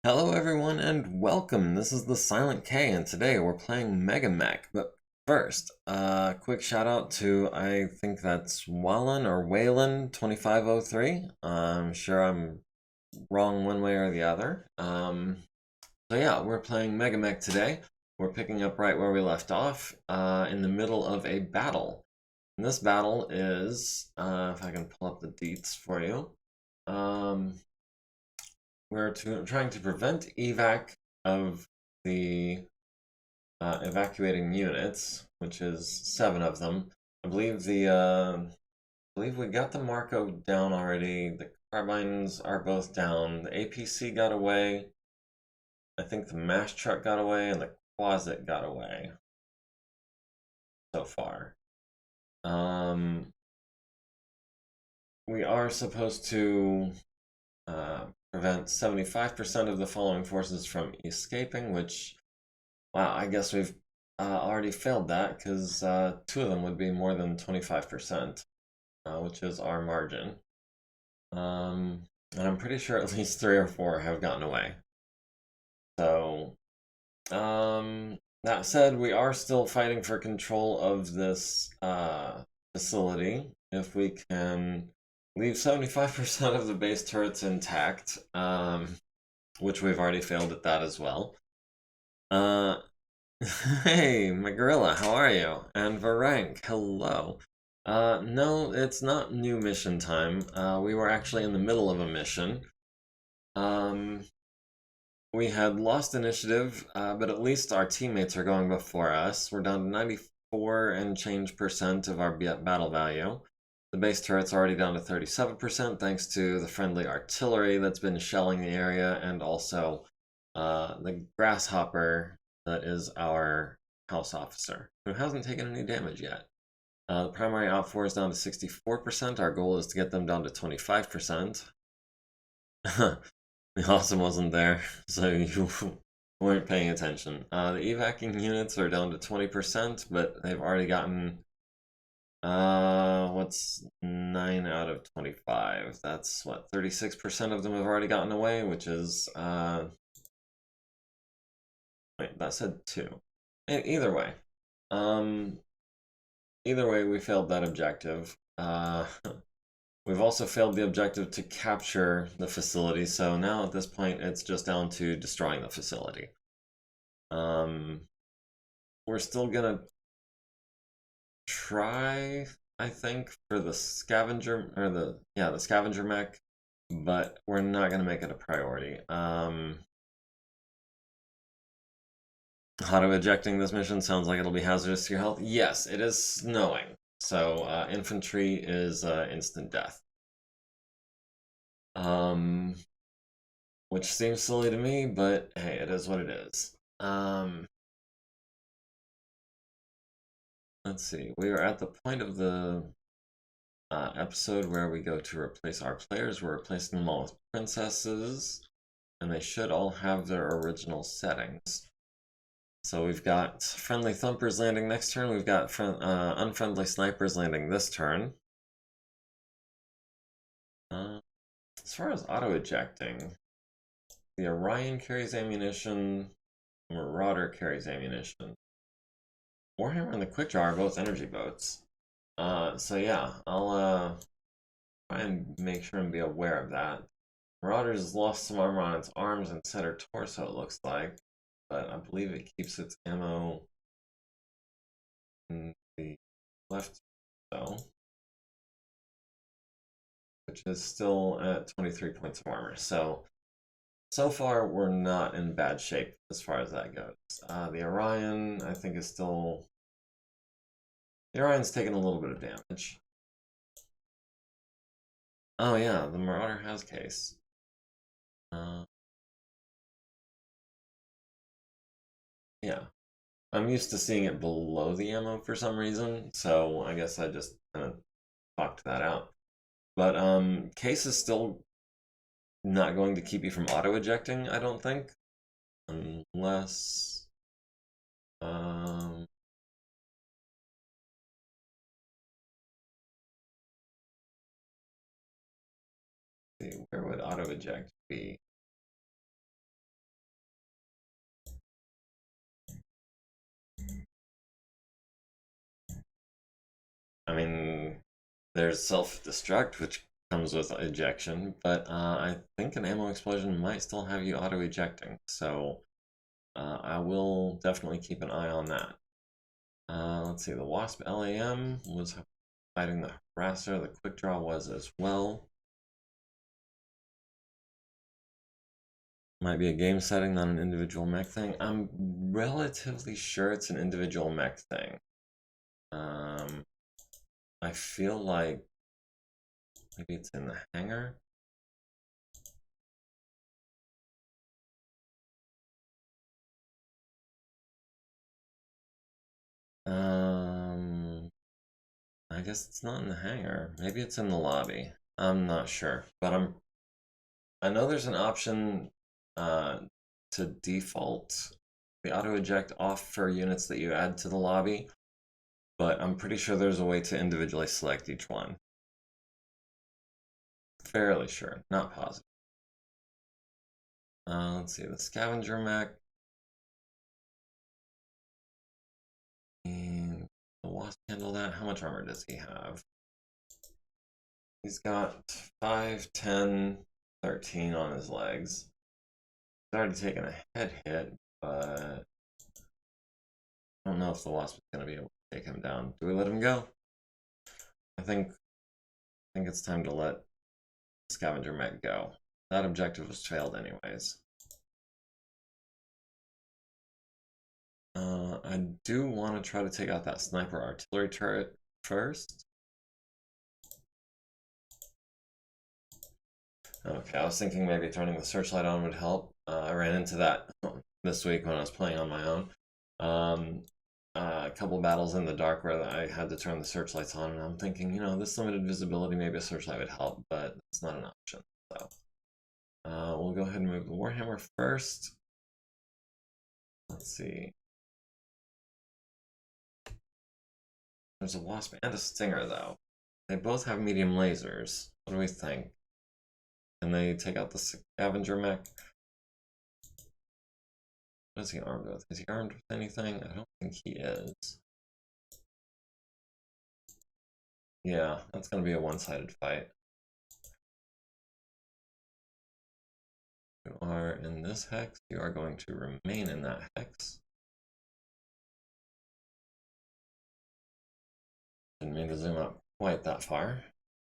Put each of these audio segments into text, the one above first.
Hello everyone and welcome. This is the Silent K and today we're playing MegaMek. But first, quick shout out to I think that's Wallen or Wayland 2503. I'm sure I'm wrong one way or the other. So yeah, we're playing MegaMek today. We're picking up right where we left off, in the middle of a battle. And this battle is, if I can pull up the deets for you. We're trying to prevent evac of the evacuating units, which is 7 of them. I believe we got the Marco down already. The carbines are both down. The APC got away. I think the mash truck got away, and the closet got away so far. We are supposed to prevent 75% of the following forces from escaping, which, wow, I guess we've already failed that because 2 of them would be more than 25%, which is our margin. And I'm pretty sure at least 3 or 4 have gotten away. So, that said, we are still fighting for control of this facility. If we can leave 75% of the base turrets intact, which we've already failed at that as well. Hey, Magrilla, how are you? And Varank, hello. No, it's not new mission time. We were actually in the middle of a mission. We had lost initiative, but at least our teammates are going before us. We're down to 94 and change percent of our battle value. The base turret's already down to 37% thanks to the friendly artillery that's been shelling the area, and also the grasshopper that is our house officer, who hasn't taken any damage yet. The primary outfor is down to 64%. Our goal is to get them down to 25%. The awesome wasn't there, so you weren't paying attention. The evacuating units are down to 20%, but they've already gotten, what's 9 out of 25? That's what, 36% of them have already gotten away, which is, wait, that said 2. Either way. Either way, we failed that objective. We've also failed the objective to capture the facility, so now at this point it's just down to destroying the facility. We're still gonna try, I think, for the scavenger, or the scavenger mech, but we're not gonna make it a priority. Auto ejecting this mission sounds like it'll be hazardous to your health. Yes, it is snowing, so infantry is instant death. Which seems silly to me, but hey, it is what it is. Let's see. We are at the point of the episode where we go to replace our players. We're replacing them all with princesses, and they should all have their original settings. So we've got friendly thumpers landing next turn. We've got unfriendly snipers landing this turn. As far as auto ejecting, the Orion carries ammunition. Marauder carries ammunition. Warhammer and the Quickdraw are both energy boats. So yeah, I'll try and make sure and be aware of that. Marauder's lost some armor on its arms and center torso, it looks like, but I believe it keeps its ammo in the left though, which is still at 23 points of armor. So far we're not in bad shape as far as that goes. The Orion, I think, is still... The Orion's taking a little bit of damage. Oh yeah, the Marauder has case. Yeah. I'm used to seeing it below the ammo for some reason, so I guess I just kind of talked that out. But case is still not going to keep you from auto ejecting, I don't think, unless let's see, where would auto eject be? There's self-destruct, which comes with ejection, but I think an ammo explosion might still have you auto-ejecting, so I will definitely keep an eye on that. Let's see, the Wasp LAM was fighting the Harasser, the Quick Draw was as well. Might be a game setting, not an individual mech thing. I'm relatively sure it's an individual mech thing. I feel like maybe it's in the hangar. I guess it's not in the hangar. Maybe it's in the lobby. I'm not sure, but I know there's an option to default the auto eject off for units that you add to the lobby, but I'm pretty sure there's a way to individually select each one. Fairly sure, not positive. Let's see, the scavenger mech. And the wasp handle that. How much armor does he have? He's got 5, 10, 13 on his legs. He's already taken a head hit, but I don't know if the wasp is going to be able to take him down. Do we let him go? I think it's time to let Scavenger Mech go. That objective was failed anyways. I do want to try to take out that sniper artillery turret first. Okay, I was thinking maybe turning the searchlight on would help. I ran into that this week when I was playing on my own. A couple battles in the dark where I had to turn the searchlights on, and I'm thinking, you know, this limited visibility, maybe a searchlight would help, but it's not an option. So we'll go ahead and move the Warhammer first. Let's see. There's a Wasp and a Stinger, though. They both have medium lasers. What do we think? Can they take out the Scavenger Mech? What is he armed with? Is he armed with anything? I don't think he is. Yeah, that's going to be a one-sided fight. You are in this hex. You are going to remain in that hex. Didn't mean to zoom up quite that far.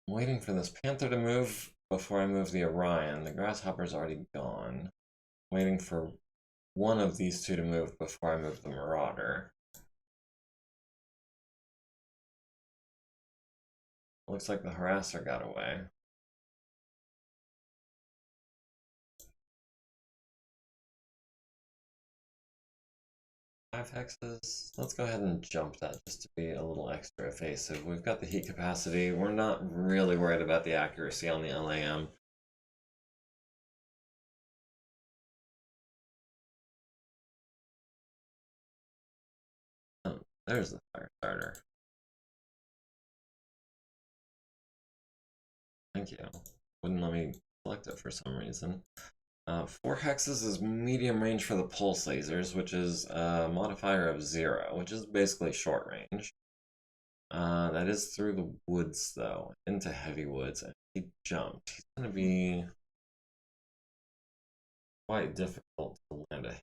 I'm waiting for this Panther to move before I move the Orion. The Grasshopper's already gone. Waiting for one of these two to move before I move the Marauder. Looks like the Harasser got away. Five hexes. Let's go ahead and jump that just to be a little extra evasive. We've got the heat capacity. We're not really worried about the accuracy on the LAM. Oh, there's the fire starter. Thank you. Wouldn't let me select it for some reason. 4 hexes is medium range for the pulse lasers, which is a modifier of 0, which is basically short range. That is through the woods, though, into heavy woods, and if he jumped, he's going to be quite difficult to land a hit.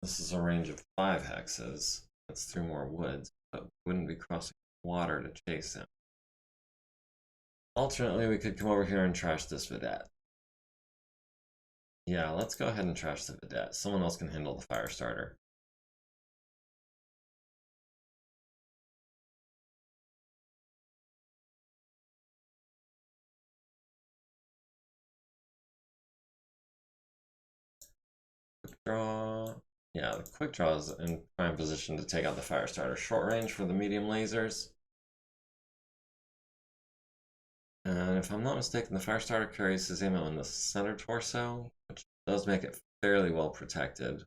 This is a range of 5 hexes. That's through more woods, but wouldn't be crossing water to chase him. Alternately, we could come over here and trash this Vedette. Yeah, let's go ahead and trash the Vedette. Someone else can handle the fire starter. Quick draw. Yeah, the quick draw is in prime position to take out the fire starter. Short range for the medium lasers. And if I'm not mistaken, the fire starter carries his ammo in the center torso, which does make it fairly well protected.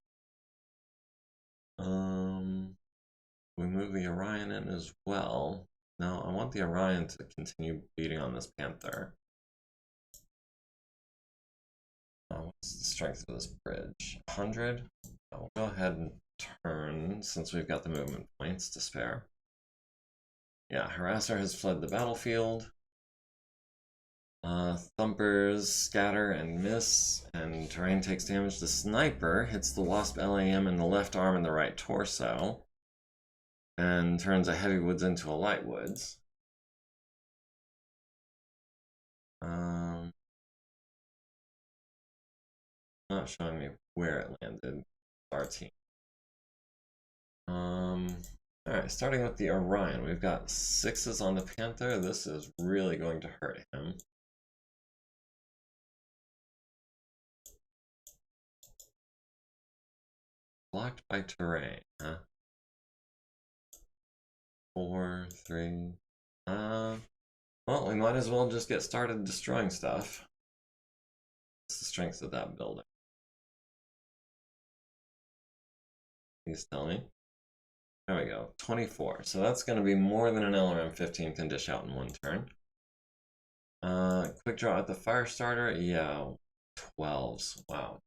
We move the Orion in as well. Now, I want the Orion to continue beating on this Panther. What's the strength of this bridge? 100? We'll go ahead and turn since we've got the movement points to spare. Yeah, Harasser has fled the battlefield. Thumpers scatter and miss, and terrain takes damage. The sniper hits the Wasp LAM in the left arm and the right torso, and turns a heavy woods into a light woods. Not showing me where it landed. Our team. Alright, starting with the Orion. We've got 6s on the Panther. This is really going to hurt him. Blocked by terrain, huh? 4, 3. Well, we might as well just get started destroying stuff. What's the strength of that building? Please tell me. There we go, 24. So that's going to be more than an LRM 15 can dish out in one turn. Quick draw at the fire starter. Yeah, 12s. Wow.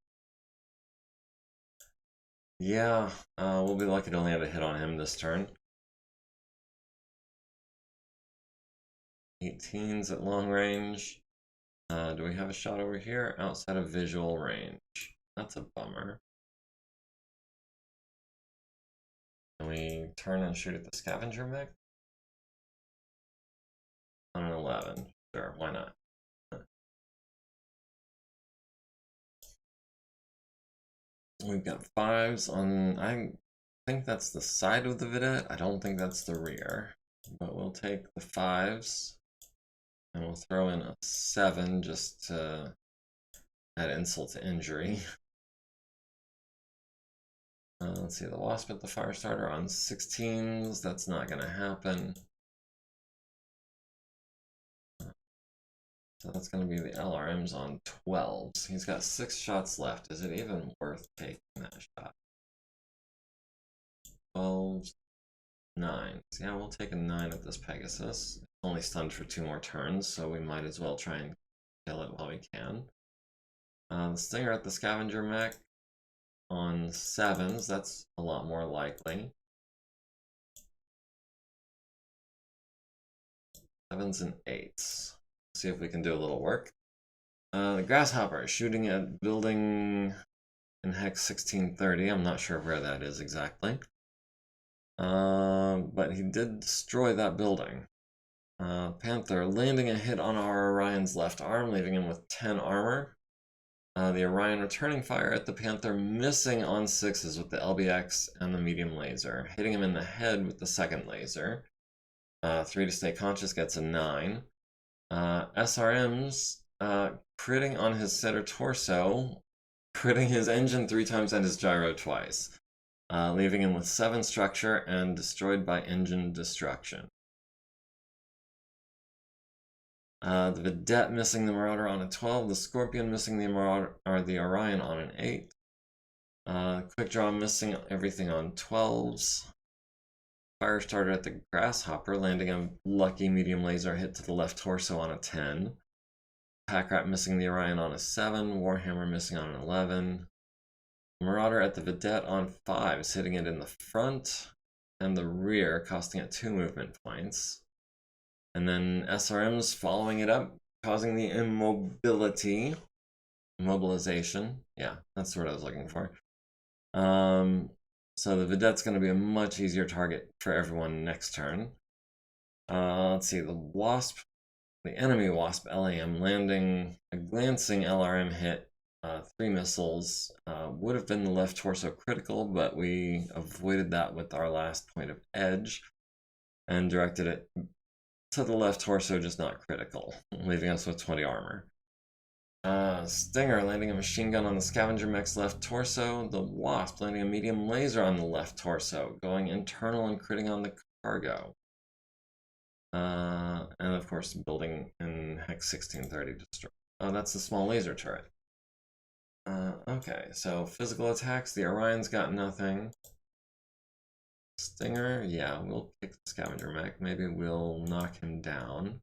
Yeah, we'll be lucky to land a hit on him this turn. 18s at long range. Do we have a shot over here? Outside of visual range. That's a bummer. Can we turn and shoot at the scavenger mech? On an 11. Sure, why not? We've got 5s on, I think that's the side of the vidette. I don't think that's the rear. But we'll take the 5s. And we'll throw in a 7 just to add insult to injury. Let's see, the Wasp at the fire starter on 16s. That's not going to happen. So that's going to be the LRMs on 12s. He's got 6 shots left. Is it even worth taking that shot? 12s, 9s. Yeah, we'll take a 9 at this Pegasus. It's only stunned for 2 more turns, so we might as well try and kill it while we can. The Stinger at the scavenger mech on 7s. That's a lot more likely. 7s and 8s. See if we can do a little work. The Grasshopper shooting at building in Hex 1630. I'm not sure where that is exactly. But he did destroy that building. Panther landing a hit on our Orion's left arm, leaving him with 10 armor. The Orion returning fire at the Panther, missing on 6s with the LBX and the medium laser, hitting him in the head with the second laser. 3 to stay conscious gets a 9. SRMs critting on his center torso, critting his engine 3 times and his gyro twice, leaving him with 7 structure and destroyed by engine destruction. The Vidette missing the Marauder on a 12, the Scorpion missing the Marauder, or the Orion on an 8. Quick draw missing everything on 12s. Firestarter at the Grasshopper, landing a lucky medium laser hit to the left torso on a 10. Packrat missing the Orion on a 7. Warhammer missing on an 11. Marauder at the Vidette on 5s, hitting it in the front and the rear, costing it 2 movement points. And then SRMs following it up, causing the immobilization. Yeah, that's what I was looking for. So the Vidette's going to be a much easier target for everyone next turn. Let's see, the enemy Wasp LAM landing a glancing LRM hit, 3 missiles. Would have been the left torso critical, but we avoided that with our last point of edge and directed it to the left torso, just not critical, leaving us with 20 armor. Stinger landing a machine gun on the scavenger mech's left torso. The Wasp landing a medium laser on the left torso, going internal and critting on the cargo. And of course, the building in Hex 1630 destroyed. Oh, that's the small laser turret. Okay, so physical attacks. The Orion's got nothing. Stinger, yeah, we'll kick the scavenger mech. Maybe we'll knock him down.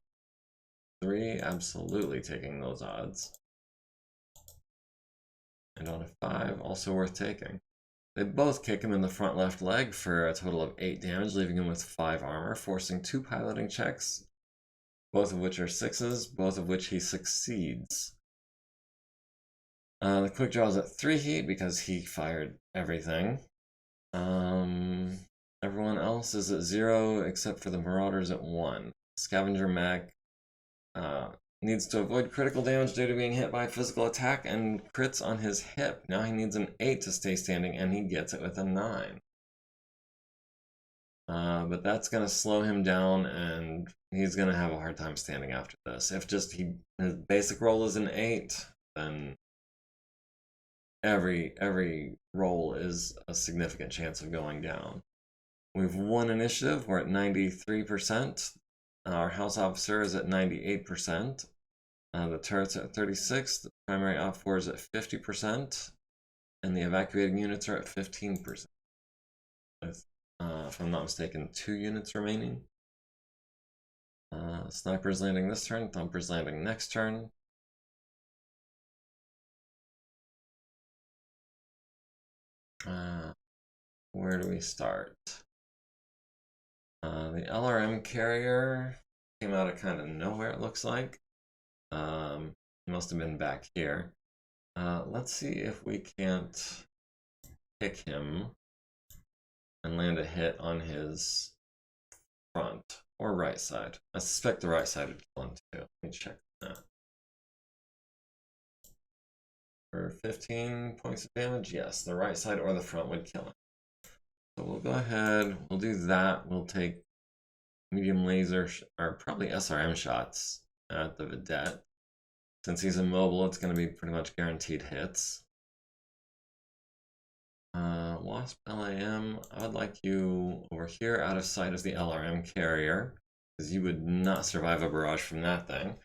3, absolutely taking those odds. And on a 5, also worth taking. They both kick him in the front left leg for a total of 8 damage, leaving him with 5 armor, forcing 2 piloting checks, both of which are 6s, both of which he succeeds. The quick draw is at 3 heat because he fired everything. Everyone else is at 0 except for the Marauders at 1. Scavenger Mech needs to avoid critical damage due to being hit by a physical attack and crits on his hip. Now he needs an 8 to stay standing, and he gets it with a 9. But that's going to slow him down, and he's going to have a hard time standing after this. If just his basic roll is an 8, then every roll is a significant chance of going down. We've won initiative. We're at 93%. Our house officer is at 98%. The turret's at 36%. The primary op 4 is at 50%. And the evacuating units are at 15%. With, if I'm not mistaken, 2 units remaining. Sniper's landing this turn. Thumper's landing next turn. Where do we start? The LRM carrier came out of kind of nowhere, it looks like. He must have been back here. Let's see if we can't pick him and land a hit on his front or right side. I suspect the right side would kill him too. Let me check that. For 15 points of damage, yes, the right side or the front would kill him. So we'll go ahead, we'll do that. We'll take medium laser, or probably SRM shots at the Vedette. Since he's immobile, it's going to be pretty much guaranteed hits. Wasp LAM, I would like you over here out of sight of the LRM carrier, because you would not survive a barrage from that thing.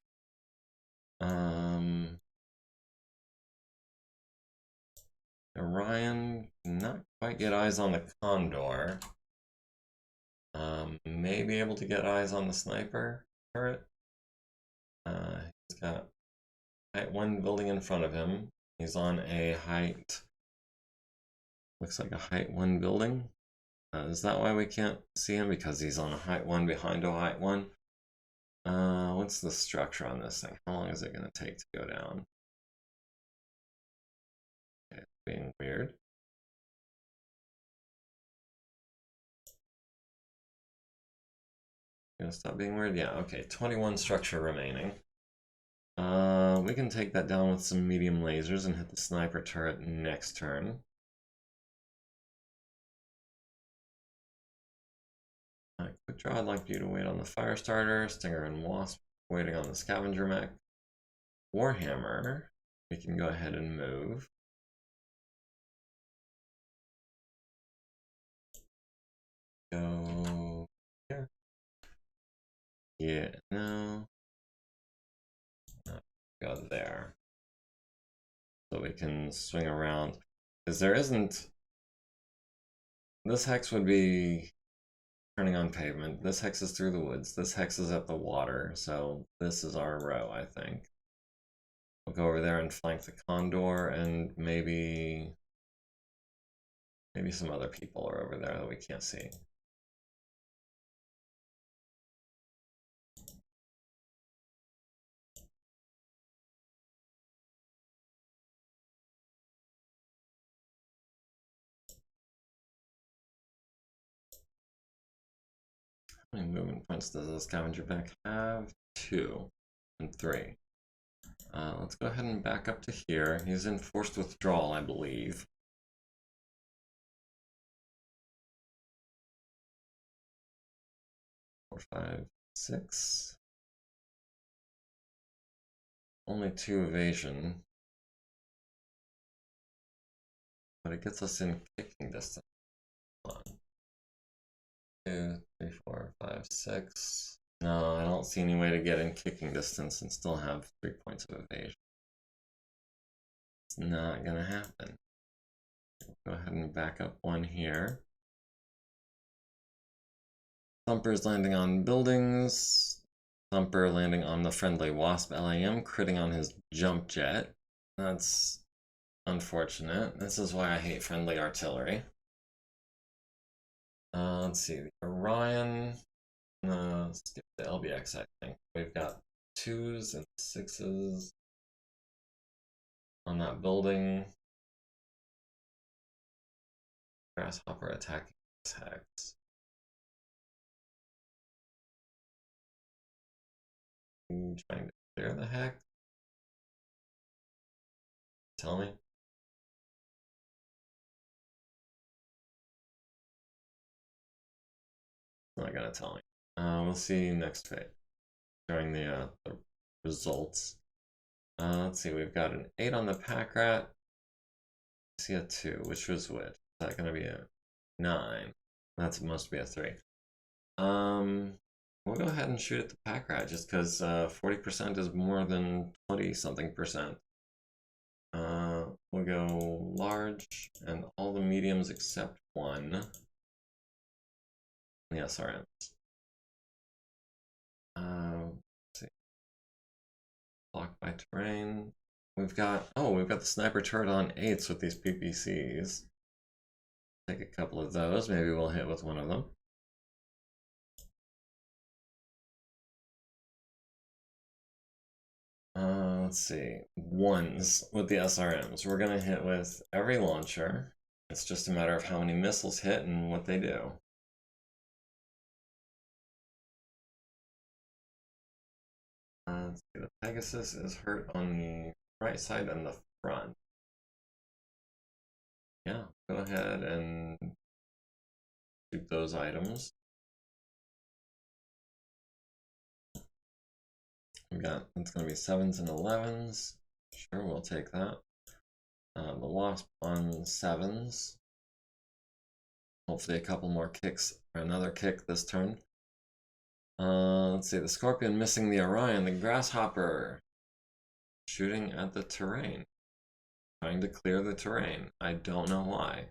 Orion, not quite get eyes on the Condor. May be able to get eyes on the sniper turret. He's got height 1 building in front of him. He's on a height, looks like a height 1 building. Is that why we can't see him? Because he's on a height 1 behind a height 1. What's the structure on this thing? How long is it going to take to go down? Okay, it's being weird. Gonna stop being weird? Yeah, okay. 21 structure remaining. We can take that down with some medium lasers and hit the sniper turret next turn. Quick draw, I'd like you to wait on the fire starter. Stinger and Wasp waiting on the scavenger mech. Warhammer, we can go ahead and move. Go here. Yeah, no. Go there. So we can swing around. Because there isn't... This hex would be turning on pavement. This hex is through the woods. This hex is at the water. So this is our row, I think. We'll go over there and flank the Condor, and maybe some other people are over there that we can't see. How many movement points does the scavenger mech have? 2 and 3. Let's go ahead and back up to here. He's in forced withdrawal, I believe. Four, 5, 6. Only 2 evasion. But it gets us in kicking distance. 1, 2, 3, 4, 5, 6. No, I don't see any way to get in kicking distance and still have 3 points of evasion. It's not gonna happen. Go ahead and back up 1 here. Thumper's landing on buildings. Thumper landing on the friendly Wasp LAM, critting on his jump jet. That's unfortunate. This is why I hate friendly artillery. Let's see, the Orion. Let's do the LBX, I think. We've got 2s and 6s on that building. Grasshopper attacking this hex. Trying to clear the hex. Tell me. Not gonna tell me. We'll see next phase during the results. Let's see, we've got an 8 on the pack rat. I see a 2, which was which? Is that gonna be a 9? That must be a 3. We'll go ahead and shoot at the pack rat just because 40% is more than 20-something%. We'll go large and all the mediums except 1. The SRMs. Let's see. Blocked by terrain. We've got the sniper turret on 8s with these PPCs. Take a couple of those. Maybe we'll hit with one of them. Let's see. 1s with the SRMs. We're gonna hit with every launcher. It's just a matter of how many missiles hit and what they do. Let's see, the Pegasus is hurt on the right side and the front. Yeah, go ahead and shoot those items. It's going to be 7s and 11s. Sure, we'll take that. The Wasp on 7s. Hopefully a couple more kicks, or another kick this turn. Let's see, the Scorpion missing the Orion, the Grasshopper shooting at the terrain, trying to clear the terrain. I don't know why.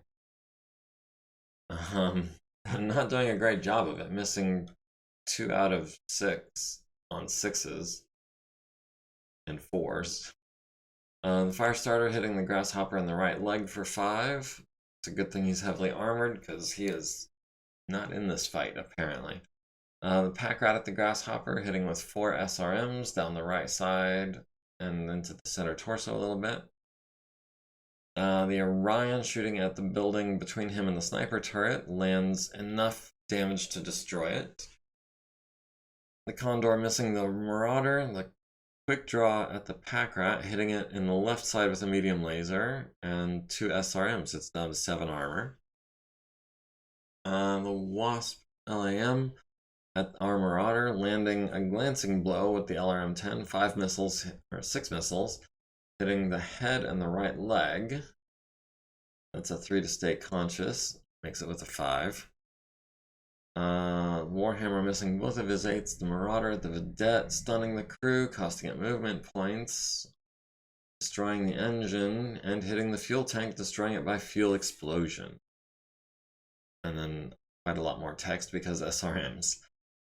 I'm not doing a great job of it, missing 2 out of 6 on 6s and 4s. The Firestarter hitting the Grasshopper in the right leg for 5. It's a good thing he's heavily armored because he is not in this fight apparently. The Pack Rat at the Grasshopper hitting with 4 SRMs down the right side and into the center torso a little bit. The Orion shooting at the building between him and the sniper turret lands enough damage to destroy it. The Condor missing the Marauder, the Quick Draw at the Pack Rat hitting it in the left side with a medium laser and 2 SRMs. It's down to 7 armor. The Wasp LAM at our Marauder, landing a glancing blow with the LRM-10, 5 missiles, or 6 missiles, hitting the head and the right leg. That's a 3 to stay conscious, makes it with a 5. Warhammer missing both of his 8s, the Marauder, the Vedette, stunning the crew, costing it movement points, destroying the engine, and hitting the fuel tank, destroying it by fuel explosion. And then quite a lot more text because SRMs.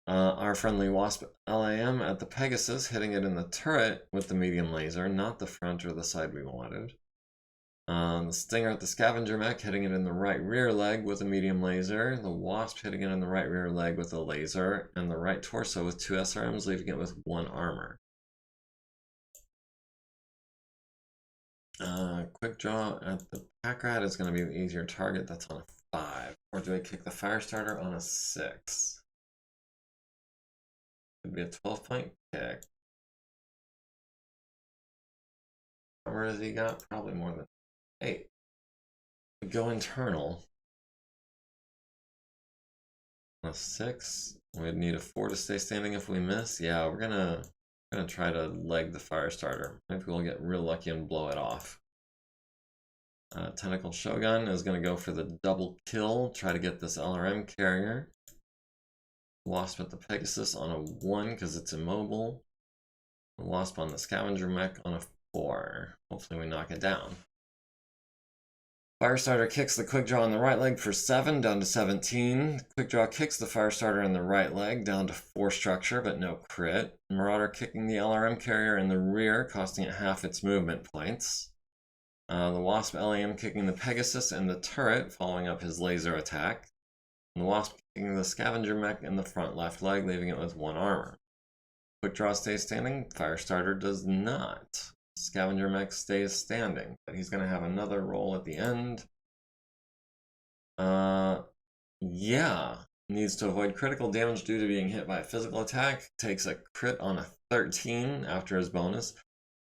Our friendly Wasp LAM at the Pegasus, hitting it in the turret with the medium laser, not the front or the side we wanted. The Stinger at the Scavenger Mech, hitting it in the right rear leg with a medium laser. The Wasp hitting it in the right rear leg with a laser. And the right torso with 2 SRMs, leaving it with 1 armor. Quick Draw at the Pack Rat is going to be the easier target. That's on a 5. Or do I kick the Firestarter on a 6? Could be a 12-point kick. How much has he got? Probably more than 8. Go internal. A 6. We'd need a 4 to stay standing if we miss. Yeah, we're gonna try to leg the Firestarter. Maybe we'll get real lucky and blow it off. Tentacle Shogun is gonna go for the double kill. Try to get this LRM carrier. Wasp at the Pegasus on a 1 because it's immobile. Wasp on the Scavenger Mech on a 4. Hopefully we knock it down. Firestarter kicks the Quick Draw on the right leg for 7, down to 17. Quick Draw kicks the Firestarter in the right leg, down to 4 structure, but no crit. Marauder kicking the LRM carrier in the rear, costing it half its movement points. The Wasp LAM kicking the Pegasus and the turret, following up his laser attack. And the Wasp kicking the Scavenger Mech in the front left leg, leaving it with 1 armor. Quick Draw stays standing. Firestarter does not. Scavenger Mech stays standing, but he's going to have another roll at the end. Yeah. Needs to avoid critical damage due to being hit by a physical attack. Takes a crit on a 13 after his bonus,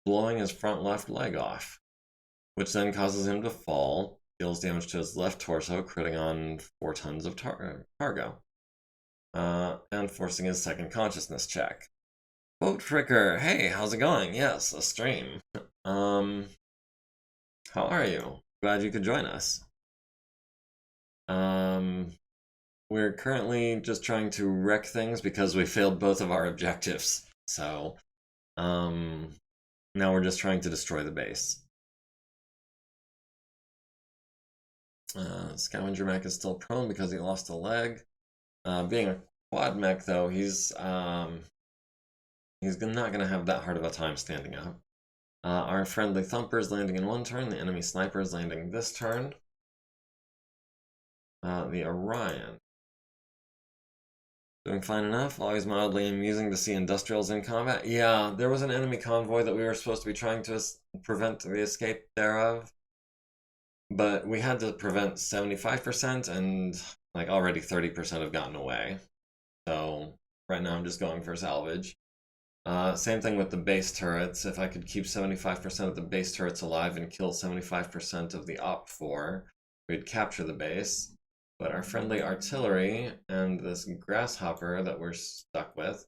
blowing his front left leg off, which then causes him to fall. Deals damage to his left torso, critting on 4 tons of cargo. And forcing his second consciousness check. Boat Fricker, hey, how's it going? Yes, a stream. How are you? Glad you could join us. We're currently just trying to wreck things because we failed both of our objectives. So, now we're just trying to destroy the base. Scavenger Mech is still prone because he lost a leg. Being a quad mech, though, he's not going to have that hard of a time standing up. Our friendly Thumper is landing in 1 turn. The enemy Sniper is landing this turn. The Orion. Doing fine enough. Always mildly amusing to see industrials in combat. Yeah, there was an enemy convoy that we were supposed to be trying to prevent the escape thereof. But we had to prevent 75%, and like already 30% have gotten away. So right now I'm just going for salvage. Same thing with the base turrets. If I could keep 75% of the base turrets alive and kill 75% of the Op4, we'd capture the base. But our friendly artillery and this grasshopper that we're stuck with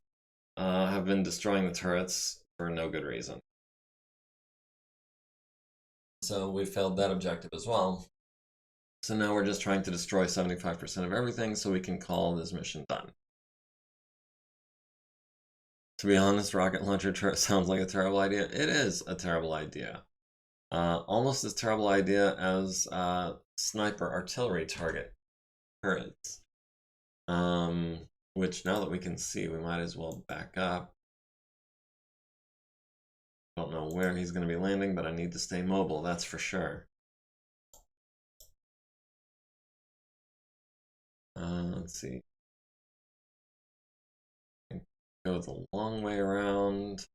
have been destroying the turrets for no good reason. So we failed that objective as well. So now we're just trying to destroy 75% of everything so we can call this mission done. To be honest, rocket launcher turret sounds like a terrible idea. It is a terrible idea. Almost as terrible idea as sniper artillery target turrets. Which now that we can see, we might as well back up. Don't know where he's going to be landing, but I need to stay mobile, that's for sure. Let's see. Go the long way around.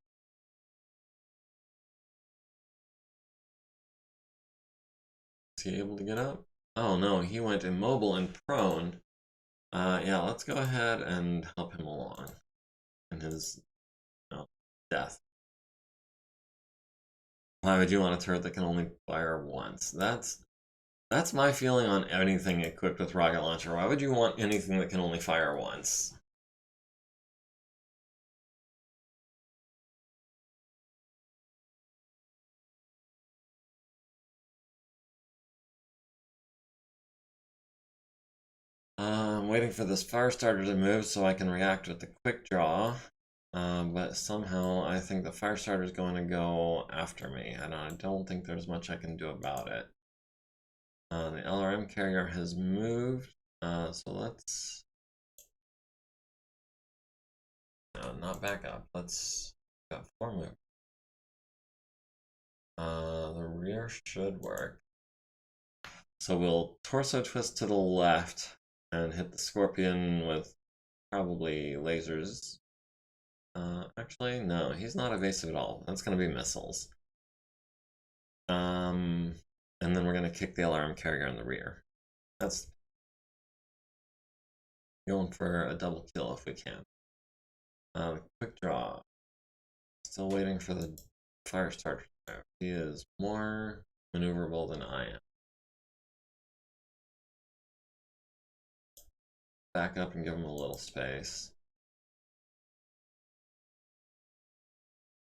Is he able to get up? Oh no, he went immobile and prone. Yeah, let's go ahead and help him along in his death. Why would you want a turret that can only fire once? That's my feeling on anything equipped with rocket launcher. Why would you want anything that can only fire once? I'm waiting for this fire starter to move so I can react with the quick draw. But somehow I think the fire starter is going to go after me, and I don't think there's much I can do about it. The LRM carrier has moved, so let's... No, not back up. Let's... Got 4 move. The rear should work. So we'll torso twist to the left and hit the Scorpion with probably lasers. Actually, no, he's not evasive at all. That's going to be missiles. And then we're going to kick the LRM carrier in the rear. That's going for a double kill if we can. Quick draw. Still waiting for the fire starter. He is more maneuverable than I am. Back up and give him a little space.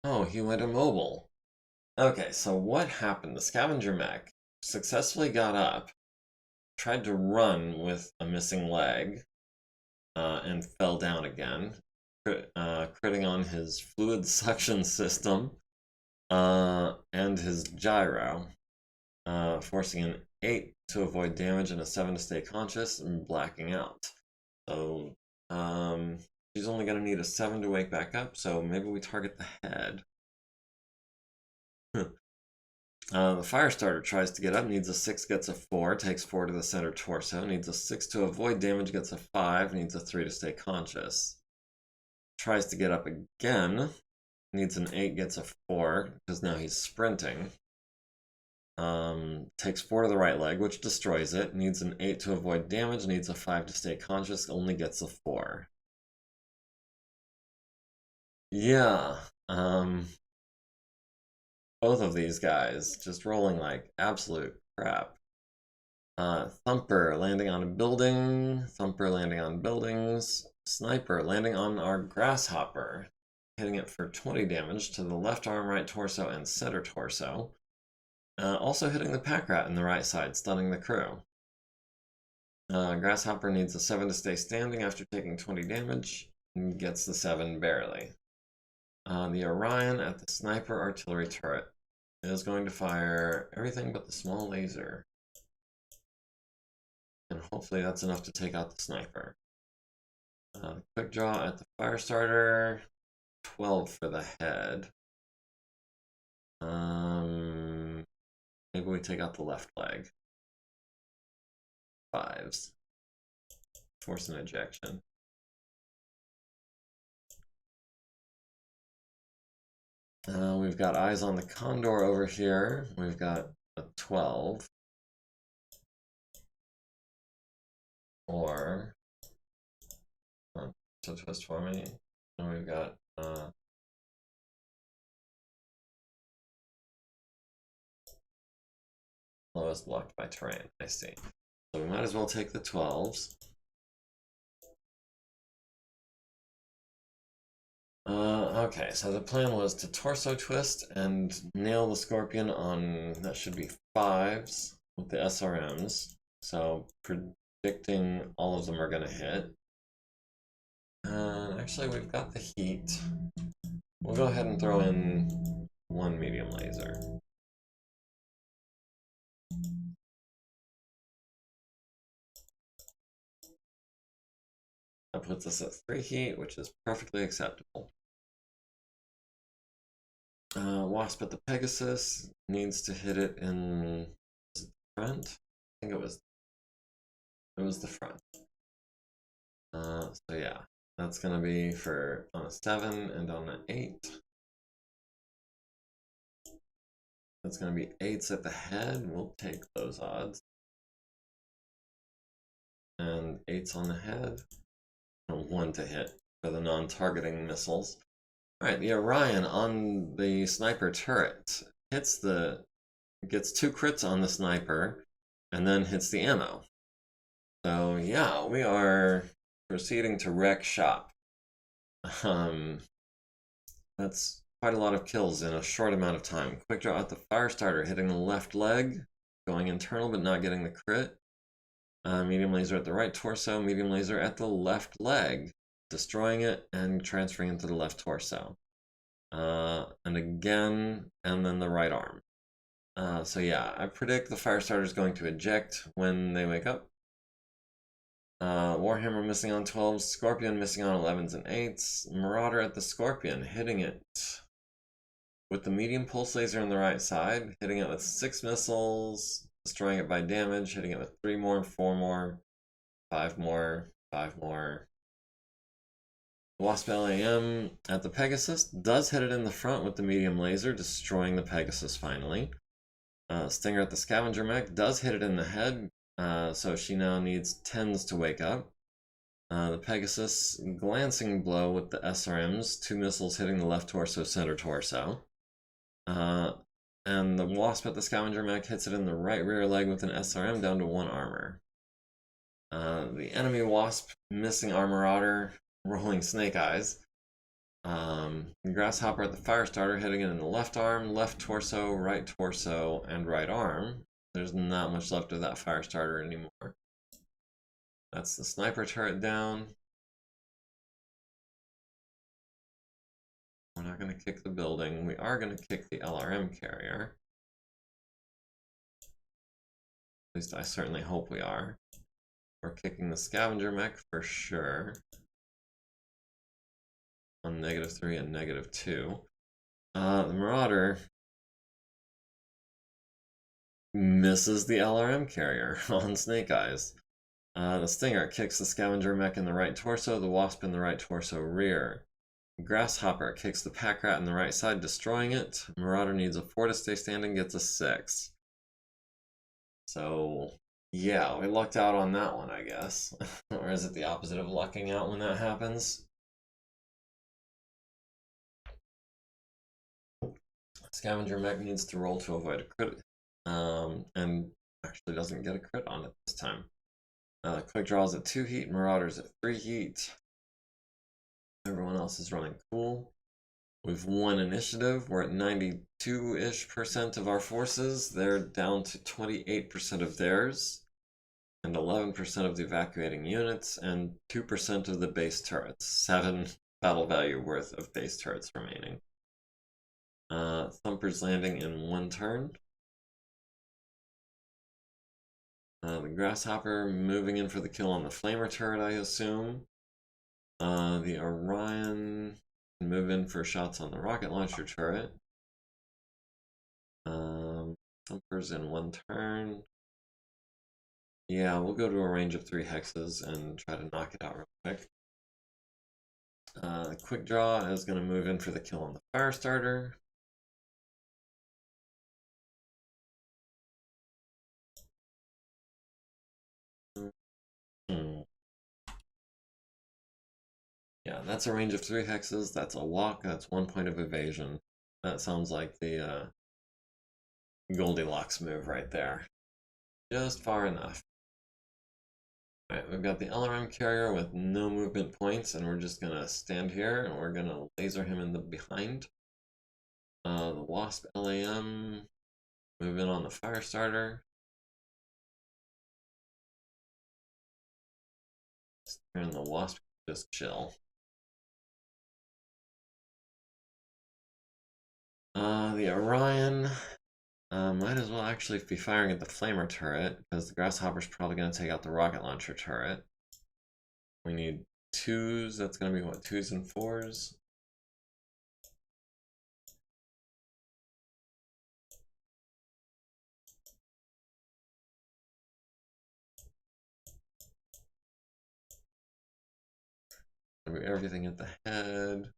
Oh, he went immobile. Okay, so what happened? The scavenger mech successfully got up, tried to run with a missing leg, and fell down again, critting on his fluid suction system and his gyro, forcing an 8 to avoid damage and a 7 to stay conscious and blacking out. So she's only going to need a 7 to wake back up, so maybe we target the head. The Firestarter tries to get up, needs a 6, gets a 4, takes 4 to the center torso, needs a 6 to avoid damage, gets a 5, needs a 3 to stay conscious. Tries to get up again, needs an 8, gets a 4, because now he's sprinting. Takes 4 to the right leg, which destroys it, needs an 8 to avoid damage, needs a 5 to stay conscious, only gets a 4. Yeah, both of these guys just rolling like absolute crap. Thumper landing on a building, Thumper landing on buildings, Sniper landing on our Grasshopper, hitting it for 20 damage to the left arm, right torso, and center torso. Also hitting the Pack Rat in the right side, stunning the crew. Grasshopper needs a 7 to stay standing after taking 20 damage, and gets the 7 barely. The Orion at the Sniper artillery turret is going to fire everything but the small laser. And hopefully that's enough to take out the Sniper. Quick draw at the Firestarter, 12 for the head. Maybe we take out the left leg. 5s. Force an ejection. We've got eyes on the Condor over here. We've got a 12. Or so twist for me. And we've got lowest blocked by terrain. I see. So we might as well take the 12s. Okay, so the plan was to torso twist and nail the Scorpion on, that should be 5s with the SRMs. So predicting all of them are going to hit. Actually, we've got the heat. We'll go ahead and throw in 1 medium laser. That puts us at 3 heat, which is perfectly acceptable. Wasp at the Pegasus needs to hit it in the front. I think it was the front. So yeah, that's gonna be for on a 7 and on an 8. That's gonna be 8s at the head. We'll take those odds. And 8s on the head. And 1 to hit for the non-targeting missiles. Alright, the Orion on the Sniper turret gets 2 crits on the Sniper, and then hits the ammo. So yeah, we are proceeding to wreck shop. That's quite a lot of kills in a short amount of time. Quick draw at the Firestarter, hitting the left leg, going internal but not getting the crit. Medium laser at the right torso, medium laser at the left leg, destroying it and transferring into the left torso. And again, and then the right arm. So yeah, I predict the Firestarter is going to eject when they wake up. Warhammer missing on 12s, Scorpion missing on 11s and 8s. Marauder at the Scorpion, hitting it with the medium pulse laser on the right side, hitting it with 6 missiles, destroying it by damage, hitting it with 3 more, 4 more, 5 more, 5 more. Wasp LAM at the Pegasus does hit it in the front with the medium laser, destroying the Pegasus finally. Stinger at the Scavenger Mech does hit it in the head, so she now needs 10s to wake up. The Pegasus, glancing blow with the SRMs, 2 missiles hitting the left torso, center torso. And the Wasp at the Scavenger Mech hits it in the right rear leg with an SRM down to 1 armor. The enemy Wasp, missing our Marauder, rolling snake eyes. Grasshopper at the Firestarter, hitting it in the left arm, left torso, and right arm. There's not much left of that Firestarter anymore. That's the Sniper turret down. We're not going to kick the building. We are going to kick the LRM carrier. At least I certainly hope we are. We're kicking the Scavenger Mech for sure. On -3 and -2. The Marauder misses the LRM carrier on Snake Eyes. The Stinger kicks the Scavenger Mech in the right torso, the Wasp in the right torso rear. Grasshopper kicks the Pack Rat in the right side, destroying it. Marauder needs a 4 to stay standing, gets a 6. So, yeah, we lucked out on that one, I guess. Or is it the opposite of lucking out when that happens? Scavenger Mech needs to roll to avoid a crit, and actually doesn't get a crit on it this time. Quick Draws at 2 heat, Marauders at 3 heat. Everyone else is running cool. We've won initiative. We're at 92-ish% of our forces. They're down to 28% of theirs, and 11% of the evacuating units, and 2% of the base turrets. 7 battle value worth of base turrets remaining. Thumper's landing in 1 turn. The Grasshopper moving in for the kill on the Flamer turret, I assume. The Orion can move in for shots on the rocket launcher turret. Thumper's in 1 turn. Yeah, we'll go to a range of 3 hexes and try to knock it out real quick. Quick Draw is going to move in for the kill on the Firestarter. Yeah, that's a range of 3 hexes. That's a walk. That's 1 point of evasion. That sounds like the Goldilocks move right there. Just far enough. Alright, we've got the LRM carrier with no movement points, and we're just gonna stand here and we're gonna laser him in the behind. The Wasp LAM move in on the Firestarter. And the Wasp just chill. The Orion might as well actually be firing at the Flamer turret, because the Grasshopper's probably going to take out the rocket launcher turret. We need 2s, that's going to be what, 2s and 4s? Everything at the head.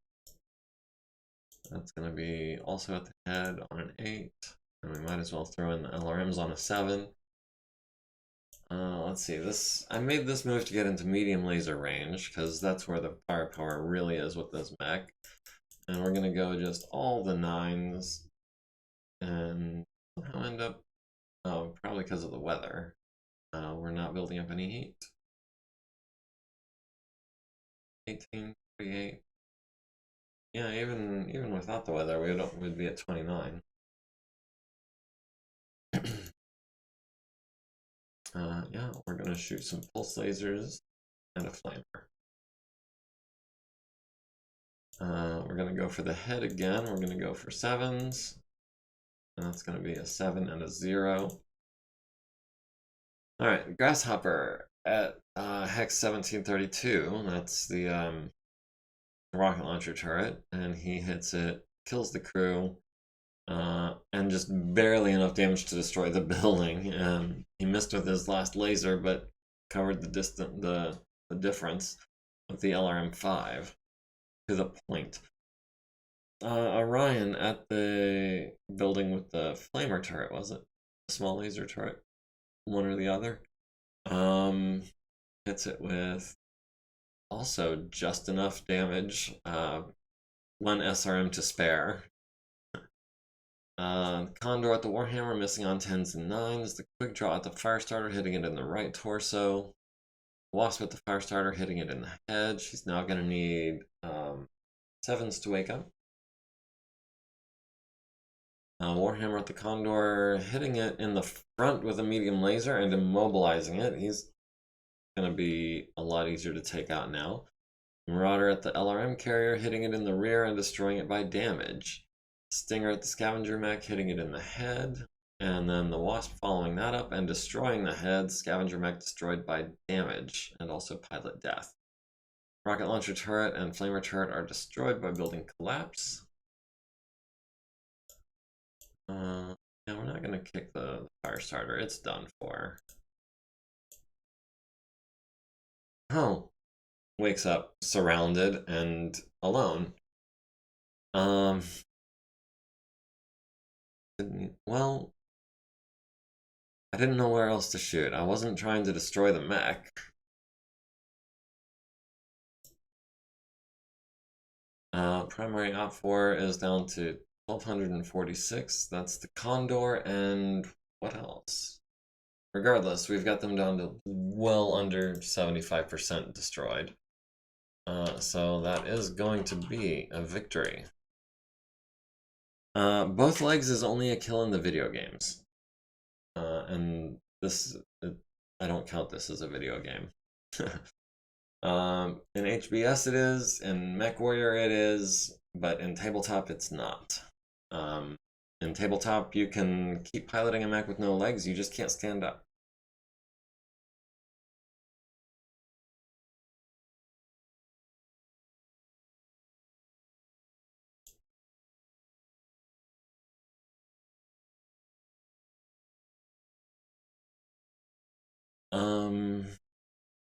That's going to be also at the head on an 8. And we might as well throw in the LRMs on a 7. Let's see, I made this move to get into medium laser range, because that's where the firepower really is with this mech. And we're going to go just all the 9s. And somehow end up, probably because of the weather, we're not building up any heat. 18, 38. Yeah, even without the weather, we'd be at 29. Yeah, we're gonna shoot some pulse lasers and a flamer. We're gonna go for the head again. We're gonna go for 7s, and that's gonna be a 7 and a 0. All right, Grasshopper at hex 1732. That's the rocket launcher turret, and he hits it, kills the crew, and just barely enough damage to destroy the building. He missed with his last laser, but covered the difference with the LRM-5 to the point. Orion at the building with the flamer turret, was it? The small laser turret, one or the other. Hits it with also just enough damage. 1 SRM to spare. Condor at the Warhammer, missing on 10s and 9s. The Quick Draw at the Firestarter, hitting it in the right torso. Wasp at the Firestarter, hitting it in the head. She's now going to need 7s to wake up. Warhammer at the Condor, hitting it in the front with a medium laser and immobilizing it. He's going to be a lot easier to take out now. Marauder at the LRM carrier, hitting it in the rear and destroying it by damage. Stinger at the Scavenger Mech, hitting it in the head. And then the Wasp following that up and destroying the head. Scavenger Mech destroyed by damage and also pilot death. Rocket launcher turret and flamer turret are destroyed by building collapse. Yeah, And we're not going to kick the fire starter. It's done for. Oh. Wakes up surrounded and alone. Well, I didn't know where else to shoot. I wasn't trying to destroy the mech. Primary op 4 is down to 1246. That's the Condor, and what else? Regardless, we've got them down to well under 75% destroyed. So that is going to be a victory. Both legs is only a kill in the video games. And this, I don't count this as a video game. In HBS it is, in MechWarrior it is, but in tabletop it's not. In tabletop you can keep piloting a mech with no legs, you just can't stand up.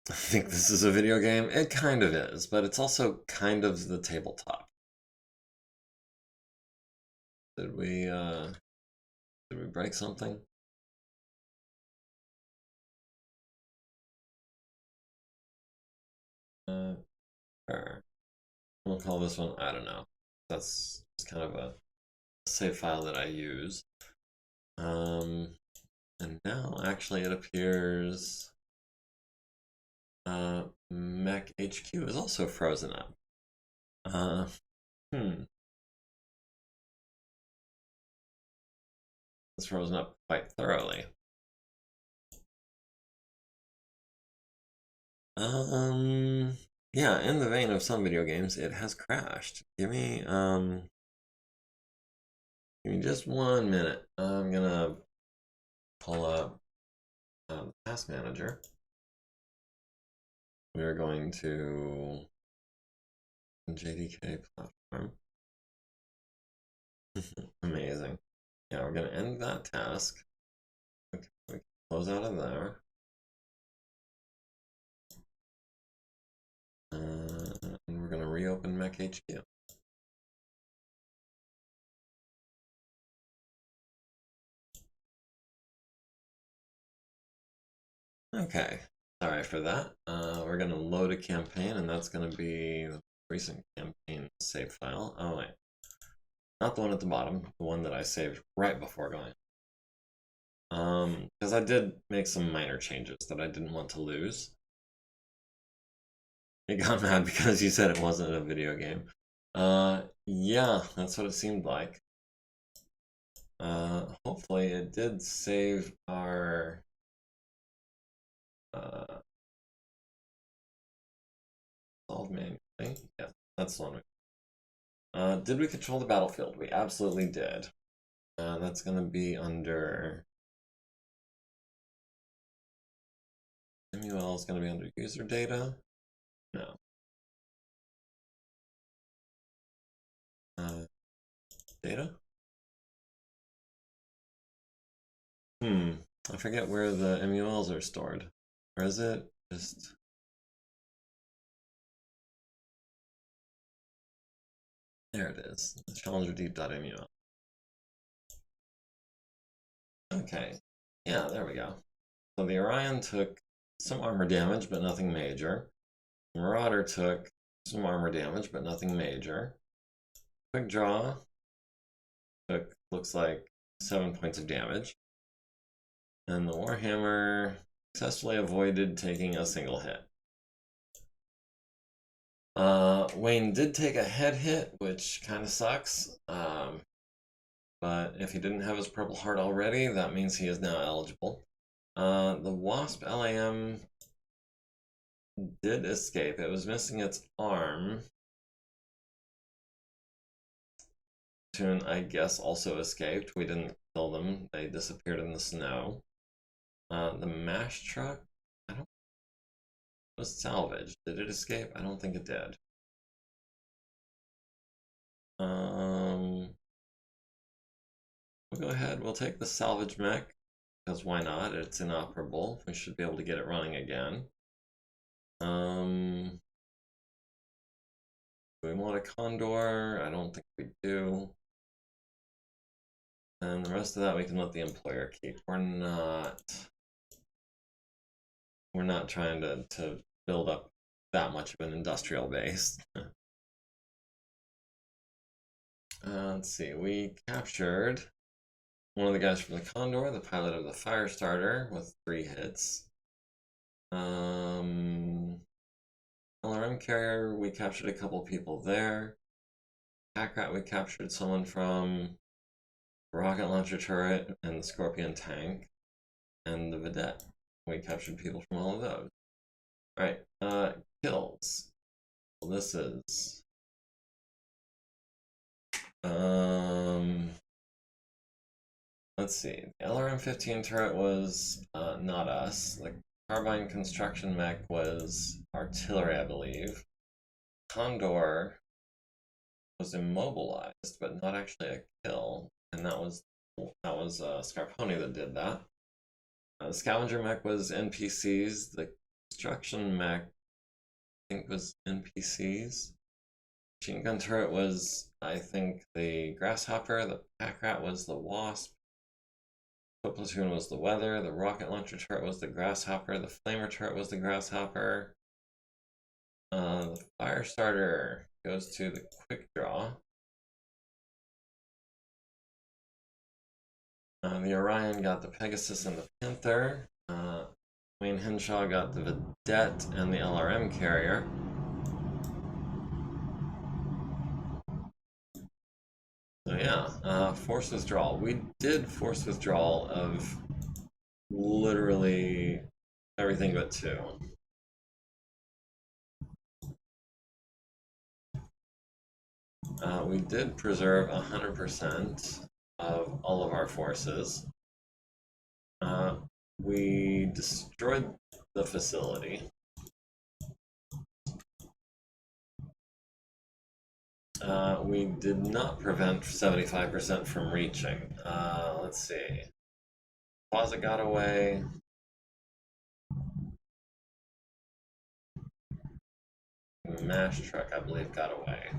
I think this is a video game. It kind of is, but it's also kind of the tabletop. Did we break something? Sure. We'll call this one, I don't know. That's kind of a save file that I use. And now actually it appears MekHQ is also frozen up. It's frozen up quite thoroughly. Yeah, in the vein of some video games, it has crashed. Give me just 1 minute. I'm gonna pull up the task manager. We are going to JDK platform. Amazing. Yeah, we're gonna end that task. Okay, we can close out of there. And we're gonna reopen MekHQ. Okay, sorry for that. We're gonna load a campaign, and that's gonna be the recent campaign save file. Oh wait, not the one at the bottom, the one that I saved right before going. Because I did make some minor changes that I didn't want to lose. It got mad because you said it wasn't a video game. Yeah, that's what it seemed like. Hopefully it did save our solve manually. Yeah, that's the one. Did we control the battlefield? We absolutely did. That's going to be under MUL is going to be under user data. No. Data? I forget where the MULs are stored. Or is it just... There it is. ChallengerDeep.mul. Okay. Yeah, there we go. So the Orion took some armor damage, but nothing major. The Marauder took some armor damage, but nothing major. Quick Draw took, looks like, 7 points of damage. And the Warhammer successfully avoided taking a single hit. Wayne did take a head hit, which kind of sucks. But if he didn't have his Purple Heart already, that means he is now eligible. The Wasp LAM did escape. It was missing its arm. Toon, I guess, also escaped. We didn't kill them. They disappeared in the snow. The MASH truck, I don't... was salvaged. Did it escape? I don't think it did. we'll go ahead, we'll take the salvage mech, because why not? It's inoperable. We should be able to get it running again. Do we want a condor? I don't think we do. And the rest of that we can let the employer keep. We're not trying to build up that much of an industrial base. Let's see, we captured one of the guys from the Condor, the pilot of the Firestarter, with 3 hits. LRM carrier, we captured a couple people there. Packrat, we captured someone from the rocket launcher turret and the Scorpion tank. And the Vedette, we captured people from all of those. Alright, kills. Well, this is... let's see. The LRM-15 turret was not us. The carbine construction mech was artillery, I believe. Condor was immobilized, but not actually a kill, and that was Scarponi that did that. The scavenger mech was NPCs. The construction mech, I think, was NPCs. Machine gun turret was, I think, the grasshopper. The pack rat was the wasp. Foot platoon was the weather. The rocket launcher turret was the grasshopper. The flamer turret was the grasshopper. The fire starter goes to the quick draw. The Orion got the Pegasus and the Panther. Wayne Henshaw got the Vedette and the LRM carrier. So yeah, force withdrawal. We did force withdrawal of literally everything but 2. We did preserve 100% of all of our forces. We destroyed the facility. We did not prevent 75% from reaching. Let's see. Plaza got away. Mash truck, I believe, got away.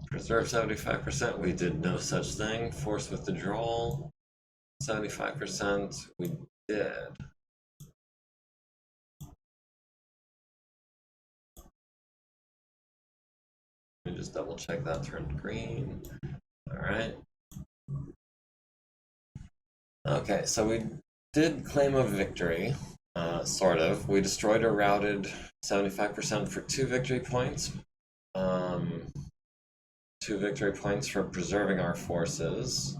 Preserve 75%, we did no such thing. Force withdrawal, 75%, we did. Let me just double check that turned green. Alright. Okay, so we did claim a victory, sort of. We destroyed or routed 75% for 2 victory points. 2 victory points for preserving our forces.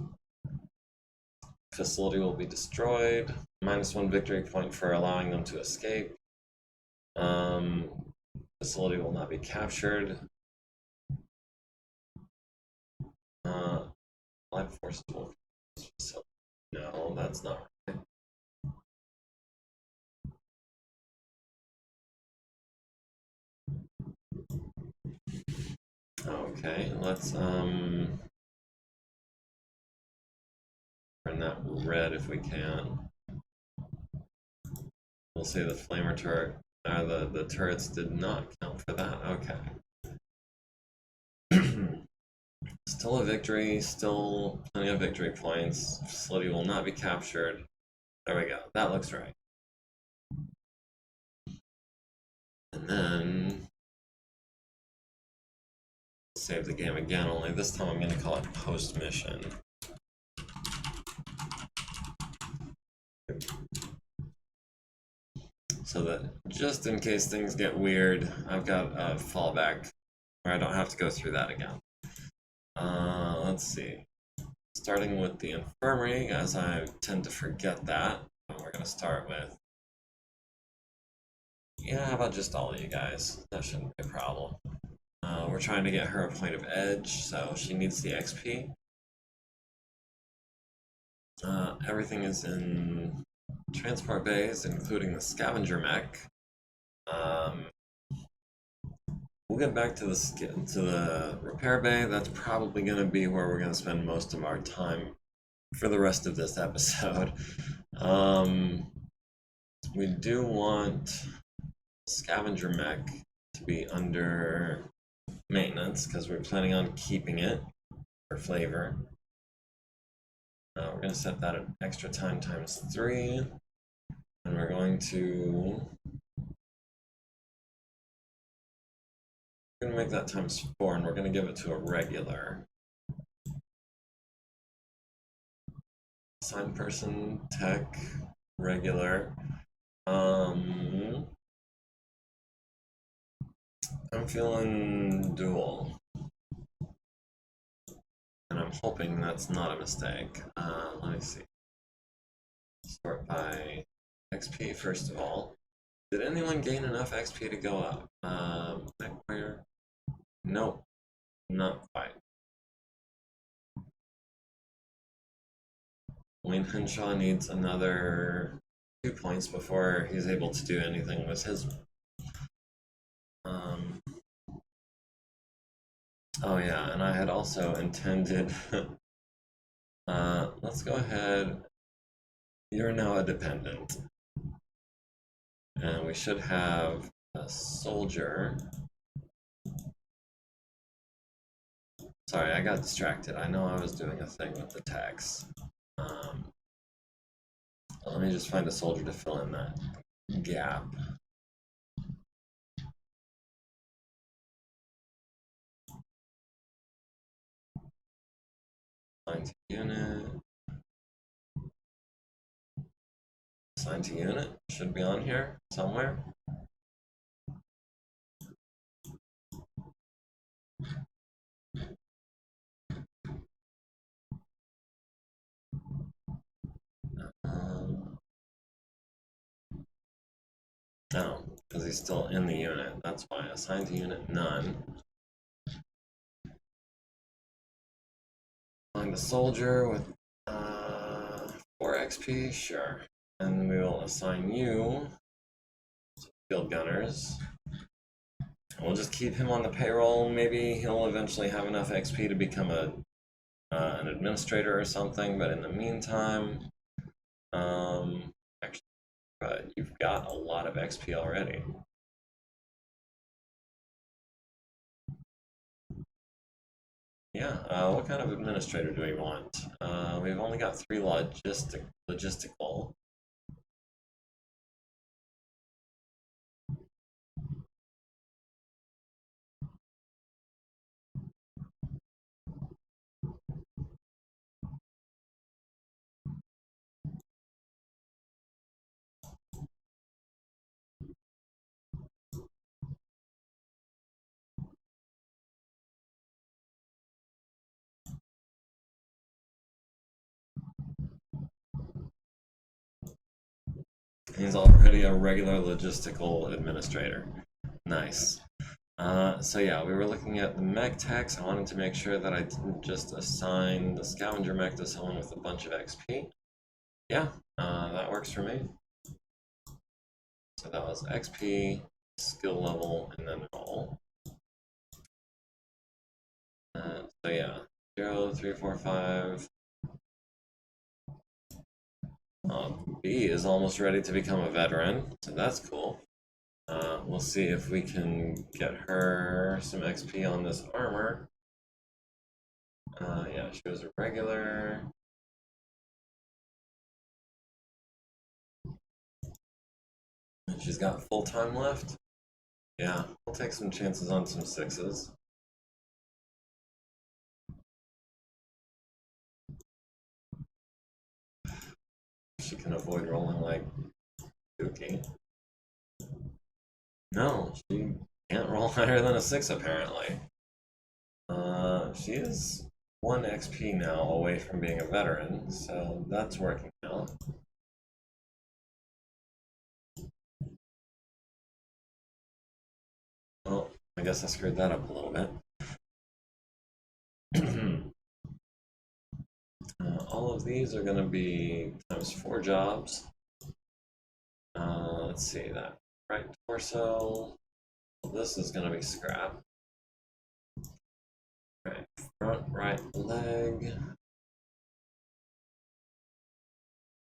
Facility will be destroyed. -1 victory point for allowing them to escape. Facility will not be captured. Live forces will facility. No, that's not right. Okay, let's turn that red if we can. We'll say the flamer turret, the turrets did not count for that. Okay. Still a victory, still plenty of victory points. Facility will not be captured. There we go, that looks right. And then save the game again, only this time I'm going to call it post mission. So that just in case things get weird, I've got a fallback where I don't have to go through that again. Let's see. Starting with the infirmary, as I tend to forget that, we're going to start with... Yeah, how about just all of you guys? That shouldn't be a problem. We're trying to get her a point of edge, so she needs the XP. Everything is in transport bays, including the scavenger mech. we'll get back to the repair bay. That's probably going to be where we're going to spend most of our time for the rest of this episode. We do want scavenger mech to be under maintenance because we're planning on keeping it for flavor. We're going to set that at extra time times 3, and we're going to make that times 4, and we're going to give it to a regular. Assign person, tech, regular. I'm feeling dual. And I'm hoping that's not a mistake. Let me see. Sort by XP first of all. Did anyone gain enough XP to go up? Where? Nope, not quite. Wayne Henshaw needs another 2 points before he's able to do anything with his. Oh yeah, and I had also intended. Let's go ahead. You're now a dependent. And we should have a soldier. Sorry, I got distracted. I know I was doing a thing with the tax. Let me just find a soldier to fill in that gap. Assign to unit. Assign to unit should be on here somewhere. No, because he's still in the unit. That's why. Assign to unit, none. Find a soldier with 4 XP, sure. And we will assign you to field gunners. We'll just keep him on the payroll. Maybe he'll eventually have enough XP to become an administrator or something. But in the meantime, actually, but you've got a lot of XP already. Yeah, what kind of administrator do we want? We've only got 3 logistical. He's already a regular logistical administrator. Nice. So yeah, we were looking at the mech tax. I wanted to make sure that I didn't just assign the scavenger mech to someone with a bunch of XP. Yeah, that works for me. So that was XP, skill level, and then roll. So yeah, 0, 3, 4, 5. B is almost ready to become a veteran, so that's cool. We'll see if we can get her some XP on this armor. Yeah, she was a regular. And she's got full time left. Yeah, we'll take some chances on some 6s. She can avoid rolling like Dookie. No, she can't roll higher than a 6 apparently. She is 1 XP now away from being a veteran, so that's working out. Well, I guess I screwed that up a little bit. All of these are going to be times 4 jobs. Let's see that. Right torso. This is going to be scrap. Alright, front right leg.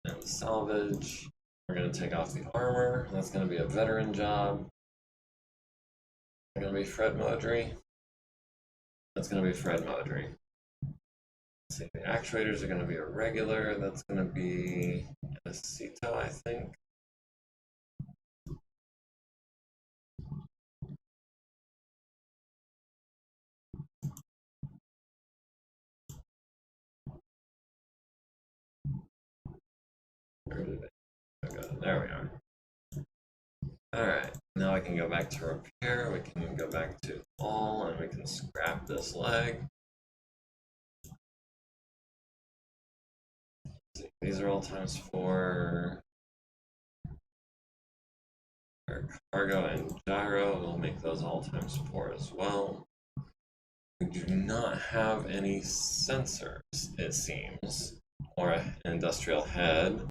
And salvage. We're going to take off the armor. That's going to be a veteran job. Going to be Fred Modry. That's going to be Fred Modry. Let's see, the actuators are going to be a regular. That's going to be a Cito, I think. Where did it go? There we are. Alright, now I can go back to repair. We can go back to all, and we can scrap this leg. These are all ×4. Our cargo and gyro, we'll make those all ×4 as well. We do not have any sensors, it seems, or an industrial head,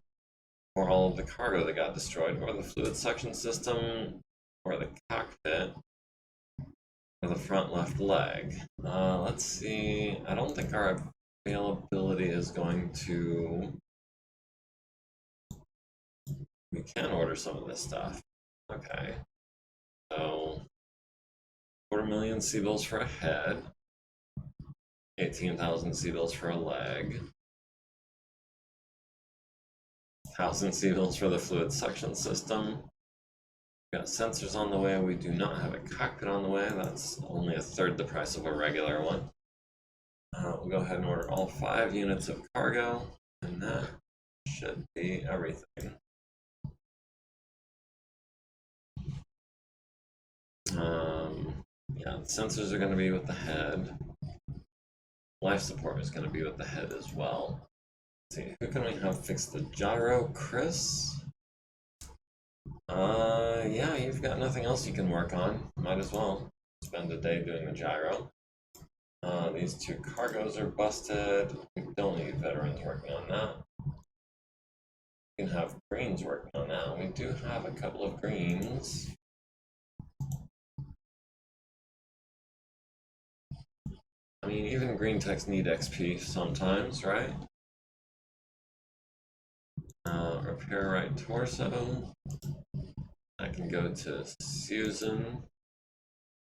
or all of the cargo that got destroyed, or the fluid suction system, or the cockpit, or the front left leg. Let's see, I don't think our availability is going to... We can order some of this stuff. Okay. So, 250,000 C-bills for a head. 18,000 C-bills for a leg. 1,000 C-bills for the fluid suction system. We've got sensors on the way. We do not have a cockpit on the way. That's only 1/3 the price of a regular one. We'll go ahead and order all 5 units of cargo, and that should be everything. Yeah, the sensors are going to be with the head. Life support is going to be with the head as well. Let's see, who can we have fix the gyro? Chris? Yeah, you've got nothing else you can work on. Might as well spend a day doing the gyro. These 2 cargos are busted. We don't need veterans working on that. We can have greens working on that. We do have a couple of greens. I mean, even green techs need XP sometimes, right? Repair right torso. I can go to Susan.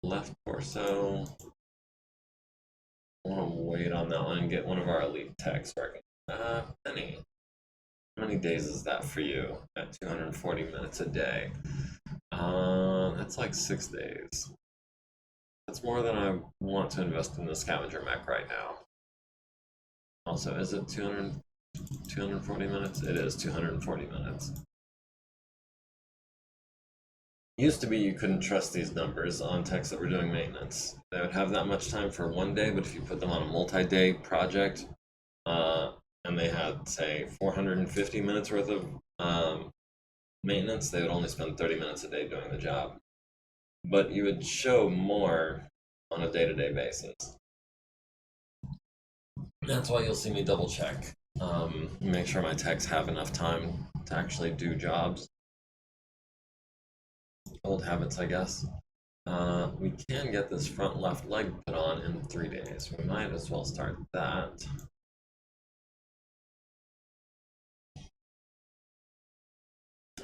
Left torso. I want to wait on that one and get one of our elite techs working. Penny. How many days is that for you at 240 minutes a day? That's like 6 days. That's more than I want to invest in the scavenger mech right now. Also, is it 240 minutes? It is 240 minutes. Used to be you couldn't trust these numbers on techs that were doing maintenance. They would have that much time for one day, but if you put them on a multi-day project, and they had, say, 450 minutes worth of maintenance, they would only spend 30 minutes a day doing the job. But you would show more on a day-to-day basis. That's why you'll see me double check. Make sure my techs have enough time to actually do jobs. Old habits, I guess. We can get this front left leg put on in 3 days. We might as well start that.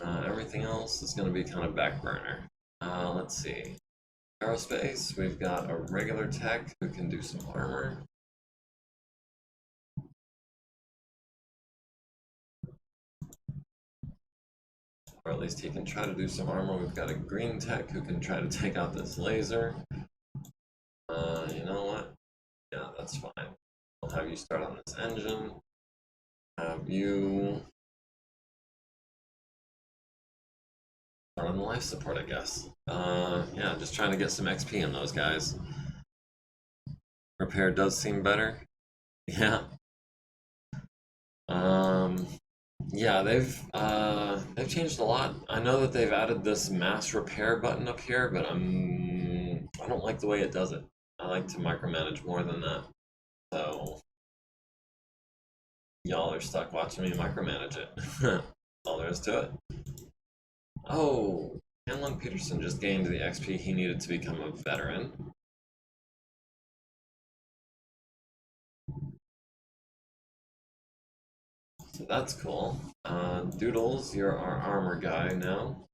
Everything else is going to be kind of back burner. Let's see. Aerospace, we've got a regular tech who can do some armor. Or at least he can try to do some armor. We've got a green tech who can try to take out this laser. You know what? Yeah, that's fine. I'll have you start on this engine. Have you start on the life support, I guess. Yeah, just trying to get some XP in those guys. Repair does seem better. Yeah. Yeah, they've changed a lot. I know that they've added this mass repair button up here, but I don't like the way it does it. I like to micromanage more than that. So y'all are stuck watching me micromanage it. That's all there is to it. Oh, Hanlon Peterson just gained the XP he needed to become a veteran. So that's cool. Doodles, you're our armor guy now.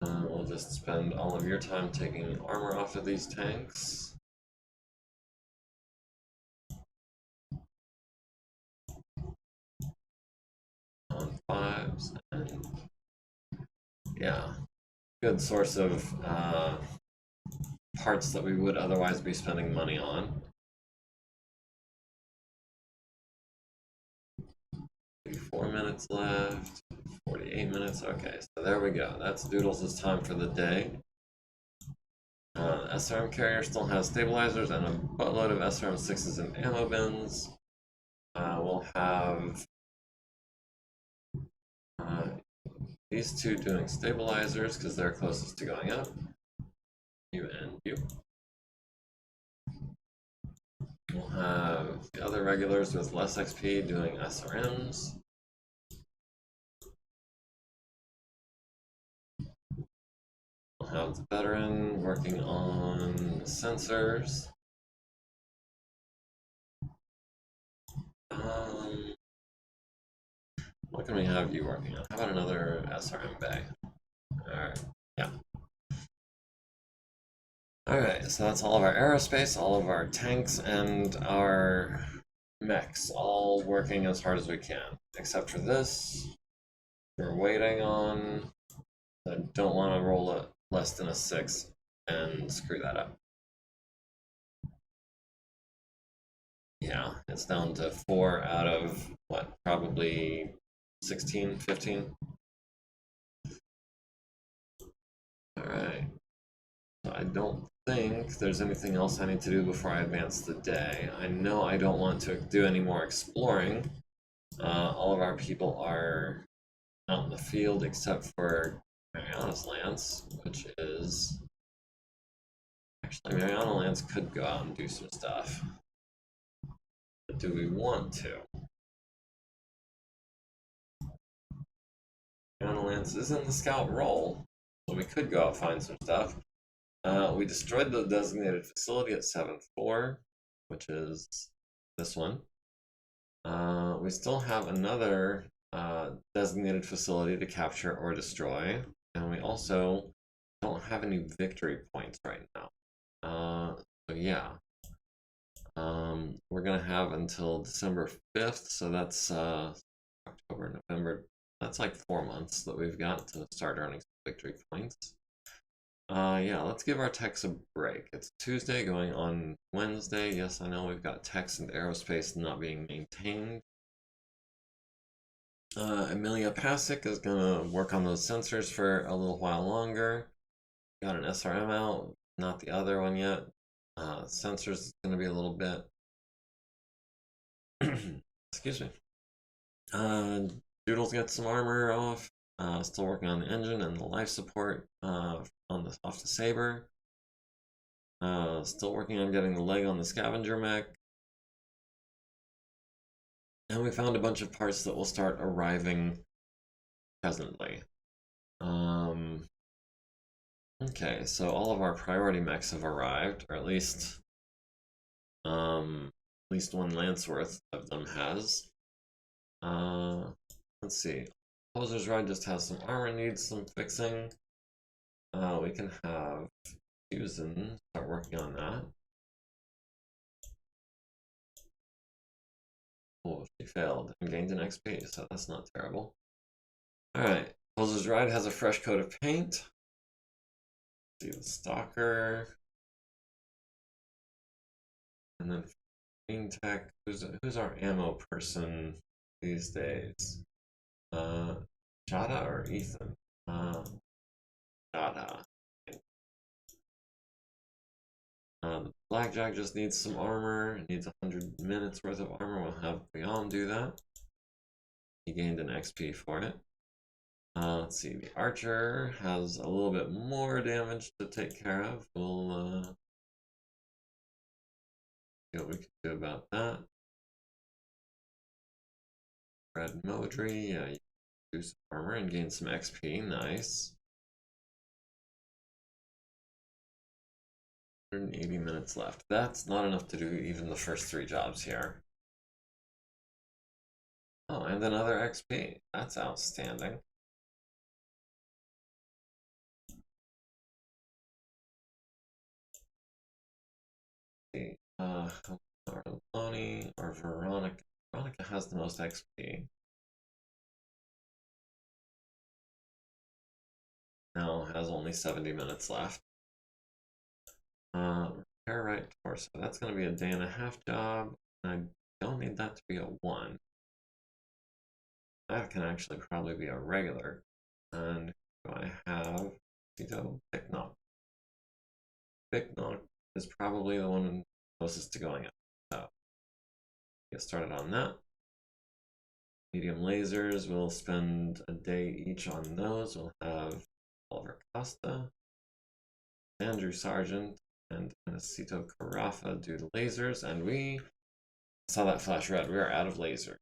We'll just spend all of your time taking armor off of these tanks. On 5s, and yeah, good source of parts that we would otherwise be spending money on. 4 minutes left, 48 minutes, okay, so there we go. That's Doodles' time for the day. SRM carrier still has stabilizers and a buttload of SRM 6s and ammo bins. We'll have these two doing stabilizers because they're closest to going up. You and you. We'll have the other regulars with less XP doing SRMs. We'll have the veteran working on sensors. What can we have you working on? How about another SRM bay? Alright, yeah. Alright, so that's all of our aerospace, all of our tanks, and our mechs, all working as hard as we can. Except for this, we're waiting on. I don't want to roll it less than a 6 and screw that up. Yeah, it's down to 4 out of, what, probably 16, 15? Alright. So I don't think there's anything else I need to do before I advance the day. I know I don't want to do any more exploring. All of our people are out in the field except for Mariana's Lance, which is... Actually, Mariana Lance could go out and do some stuff. But do we want to? Mariana Lance is in the scout role, so we could go out and find some stuff. We destroyed the designated facility at 7-4, which is this one. We still have another designated facility to capture or destroy, and we also don't have any victory points right now. So yeah, we're gonna have until December 5th, so that's October, November. That's like 4 months that we've got to start earning some victory points. Yeah, let's give our techs a break. It's Tuesday going on Wednesday. Yes, I know we've got techs and aerospace not being maintained. Amelia Pasic is gonna work on those sensors for a little while longer. Got an SRM out, not the other one yet. Sensors is gonna be a little bit. Excuse me. Doodle's got some armor off. Still working on the engine and the life support off the Saber. Still working on getting the leg on the scavenger mech. And we found a bunch of parts that will start arriving presently. Okay, so all of our priority mechs have arrived, or at least one Lanceworth of them has. Let's see. Poser's Ride just has some armor, needs some fixing. We can have Susan start working on that. Oh, she failed and gained an XP, so that's not terrible. Alright, Poser's Ride has a fresh coat of paint. Let's see the Stalker. And then Green Tech, who's our ammo person these days? Jada or Ethan? Jada. The Blackjack just needs some armor. It needs 100 minutes worth of armor. We'll have Leon do that. He gained an XP for it. Let's see. The Archer has a little bit more damage to take care of. We'll See what we can do about that. Red Modry, yeah, you can do some armor and gain some XP. Nice. 180 minutes left. That's not enough to do even the first 3 jobs here. Oh, and another XP. That's outstanding. Arloni or Veronica. Veronica has the most XP. Now has only 70 minutes left. Repair right torso. That's going to be a 1.5 day job. I don't need that to be a 1. That can actually probably be a regular. And do I have Pick Knock? Pick Knock is probably the one closest to going up. So get started on that. Medium lasers, we'll spend a day each on those. We'll have Oliver Costa, Andrew Sargent, and Anacito Carafa do the lasers, and we saw that flash red. We are out of lasers.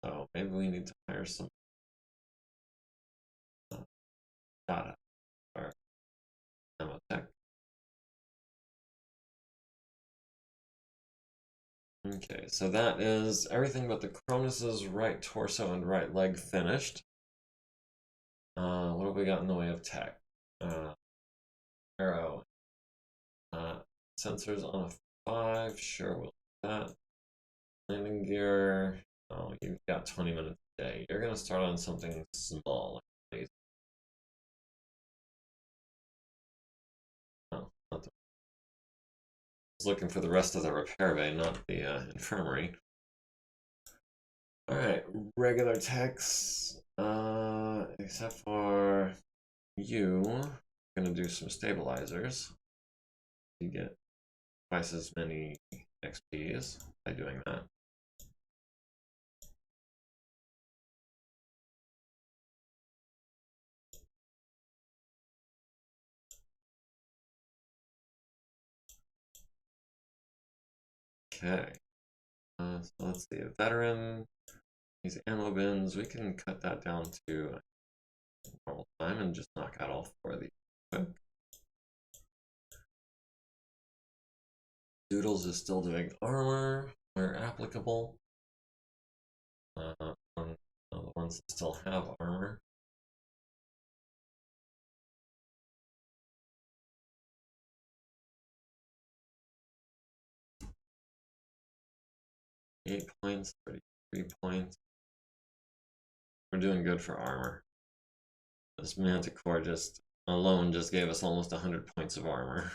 So maybe we need to hire some data or demo tech. Okay, so that is everything but the Cronus's right torso and right leg finished. What have we got in the way of tech? Arrow. Sensors on a 5, sure, we'll do that. Landing gear, oh, you've got 20 minutes a day. You're gonna start on something small. Like oh, not the, I was looking for the rest of the repair bay, not the infirmary. Alright, regular techs, except for you, gonna do some stabilizers. You get twice as many XPs by doing that. Okay, so let's see, a veteran, these ammo bins, we can cut that down to normal time and just knock out all 4 of these quick. Doodles is still doing armor where applicable. On the ones that still have armor. Eight points, 33 points. We're doing good for armor. This Manticore just alone just gave us almost 100 points of armor.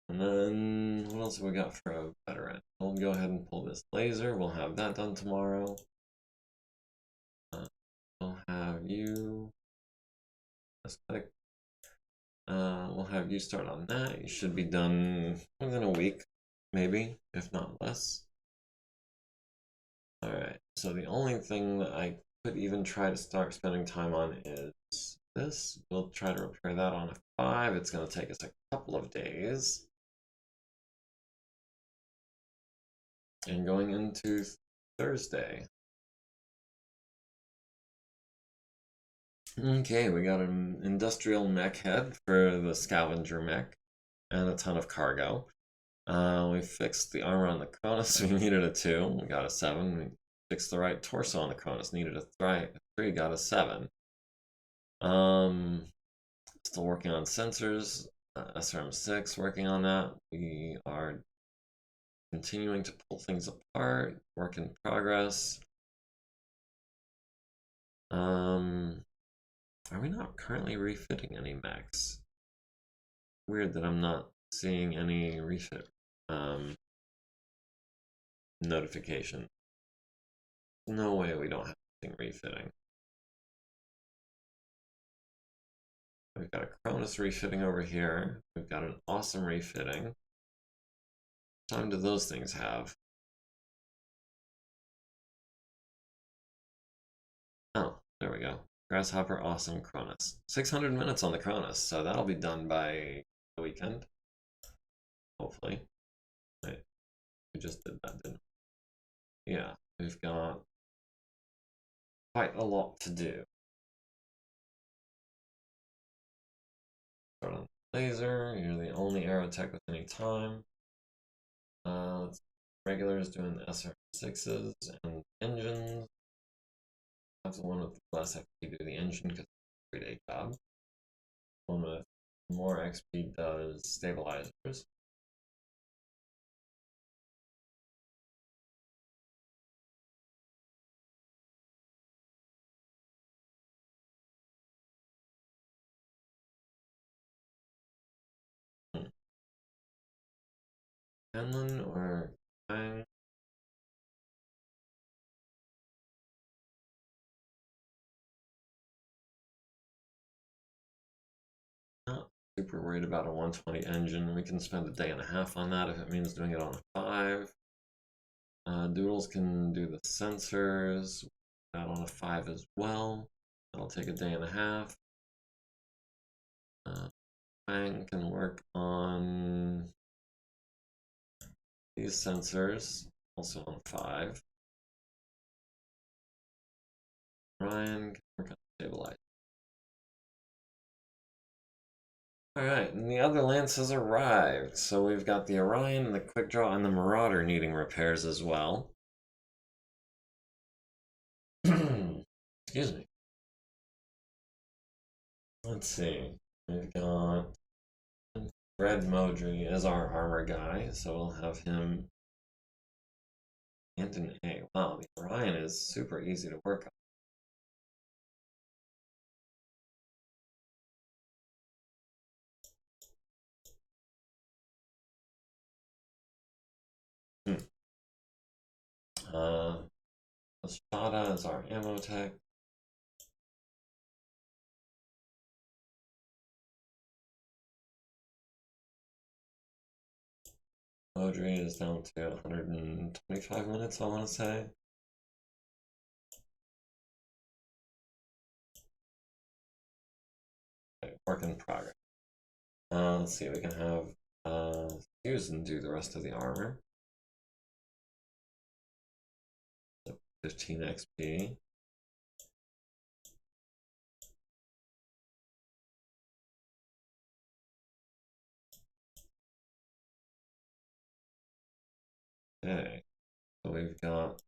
And then what else have we got for a veteran? We'll go ahead and pull this laser. We'll have that done tomorrow. We'll have you. Let's click. We'll have you start on that. You should be done within a week, maybe, if not less. Alright, so the only thing that I could even try to start spending time on is this. We'll try to repair that on a 5. It's going to take us a couple of days. And going into Thursday. Okay, we got an industrial mech head for the scavenger mech and a ton of cargo. We fixed the armor on the Cronus, we needed a 2, we got a 7. We fixed the right torso on the Cronus, needed a 3, got a 7. Still working on sensors, SRM6, working on that. We are continuing to pull things apart, work in progress. Are we not currently refitting any mechs? Weird that I'm not seeing any refit notification. No way we don't have anything refitting. We've got a Cronus refitting over here. We've got an awesome refitting. What time do those things have? Oh, there we go. Grasshopper, awesome, Cronus. 600 minutes on the Cronus, so that'll be done by the weekend. Hopefully. Wait, we just did that, didn't we? Yeah, we've got quite a lot to do. Start on laser, you're the only aerotech with any time. Regulars doing the SR6s and engines. That's the one with less XP do the engine because it's a 3-day job. One with more XP does stabilizers. Penland or Kang? Not super worried about a 120 engine. We can spend a day and a half on that if it means doing it on a 5. Doodles can do the sensors, that on a 5 as well. That'll take a day and a half. Fang can work on these sensors, also on 5. Ryan can work on stabilize. Alright, and the other lance has arrived. So we've got the Orion, the Quick Draw, and the Marauder needing repairs as well. Excuse me. Let's see. We've got Fred Modry as our armor guy, so we'll have him and an A. Wow, the Orion is super easy to work on. Shada is our ammo tech. Modry is down to 125 minutes, I want to say. Okay, work in progress. Let's see, we can have Susan do the rest of the armor. 15 XP. Okay, so we've got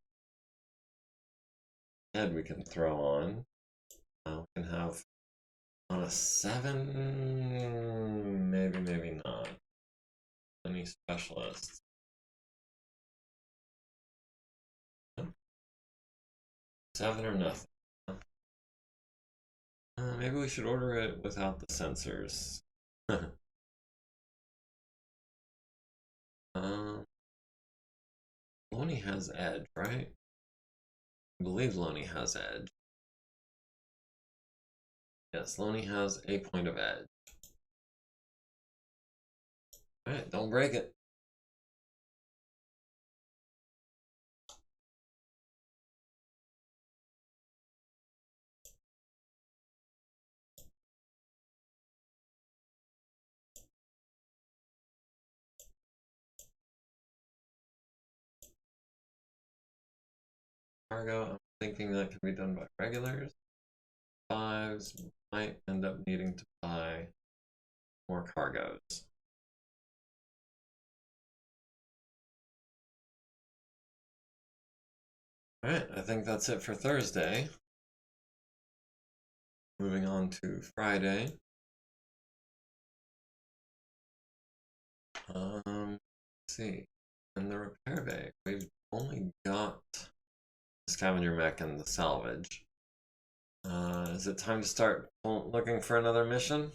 head we can throw on. We can have on a 7, maybe not. Any specialists? 7 or nothing. Maybe we should order it without the sensors. Loney has edge, right? I believe Loney has edge. Yes, Loney has a point of edge. Alright, don't break it. Cargo, I'm thinking that can be done by regulars. 5s might end up needing to buy more cargoes. Alright, I think that's it for Thursday. Moving on to Friday. Let's see. In the repair bay, we've only got the scavenger mech and the salvage. Is it time to start looking for another mission?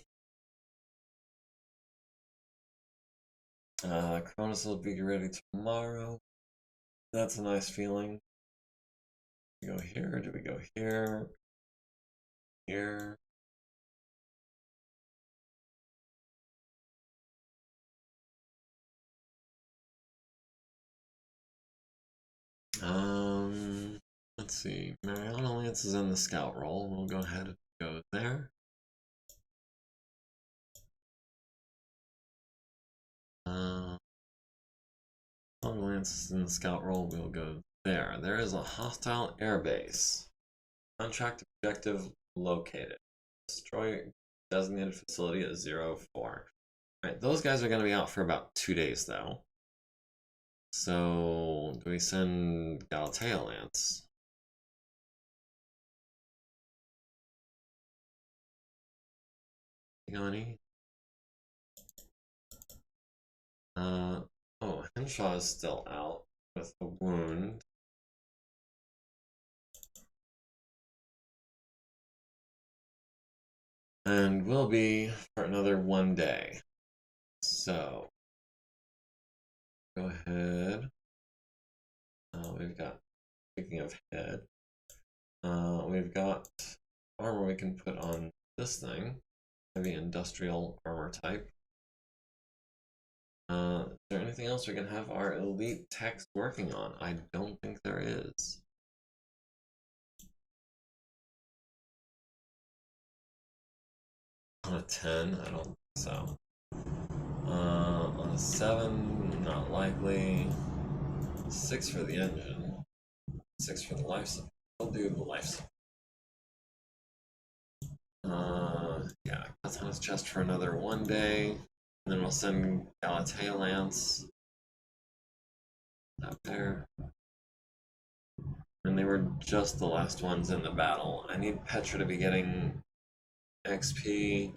Cronus will be ready tomorrow. That's a nice feeling. Do we go here? Do we go here? Here? let's see. Mariana Lance is in the scout role. We'll go ahead and go there. Lance is in the scout role. We'll go there. There is a hostile airbase. Contract objective located. Destroy designated facility at 04. Alright, those guys are going to be out for about 2 days, though. So, do we send Galatea Lance? You know any? Oh, Henshaw is still out with a wound. And will be for another 1 day. So, go ahead. We've got, speaking of head, we've got armor we can put on this thing. Heavy industrial armor type. Is there anything else we can have our elite techs working on? I don't think there is. On a 10, I don't think so. On a 7, not likely. 6 for the engine. 6 for the life support. We'll do the life support. Yeah, that's on his chest for another 1 day. And then we'll send Galatea Lance up there. And they were just the last ones in the battle. I need Petra to be getting XP.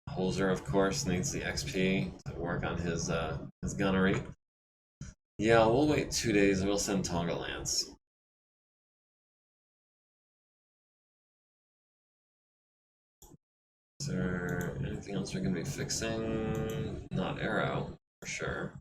Holzer, of course, needs the XP to work on his gunnery. Yeah, we'll wait 2 days and we'll send Tonga Lance. Is there anything else we can be fixing? Not Arrow, for sure.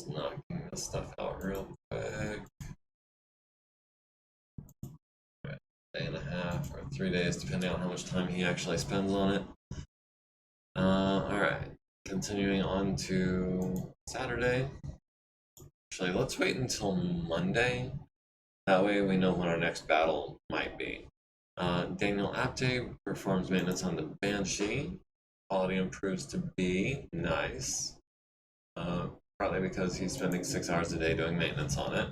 Knocking this stuff out real quick. Day and a half or 3 days, depending on how much time he actually spends on it. Alright, continuing on to Saturday. Actually, let's wait until Monday. That way we know when our next battle might be. Daniel Apte performs maintenance on the Banshee. Quality improves to B. Nice. Partly because he's spending 6 hours a day doing maintenance on it.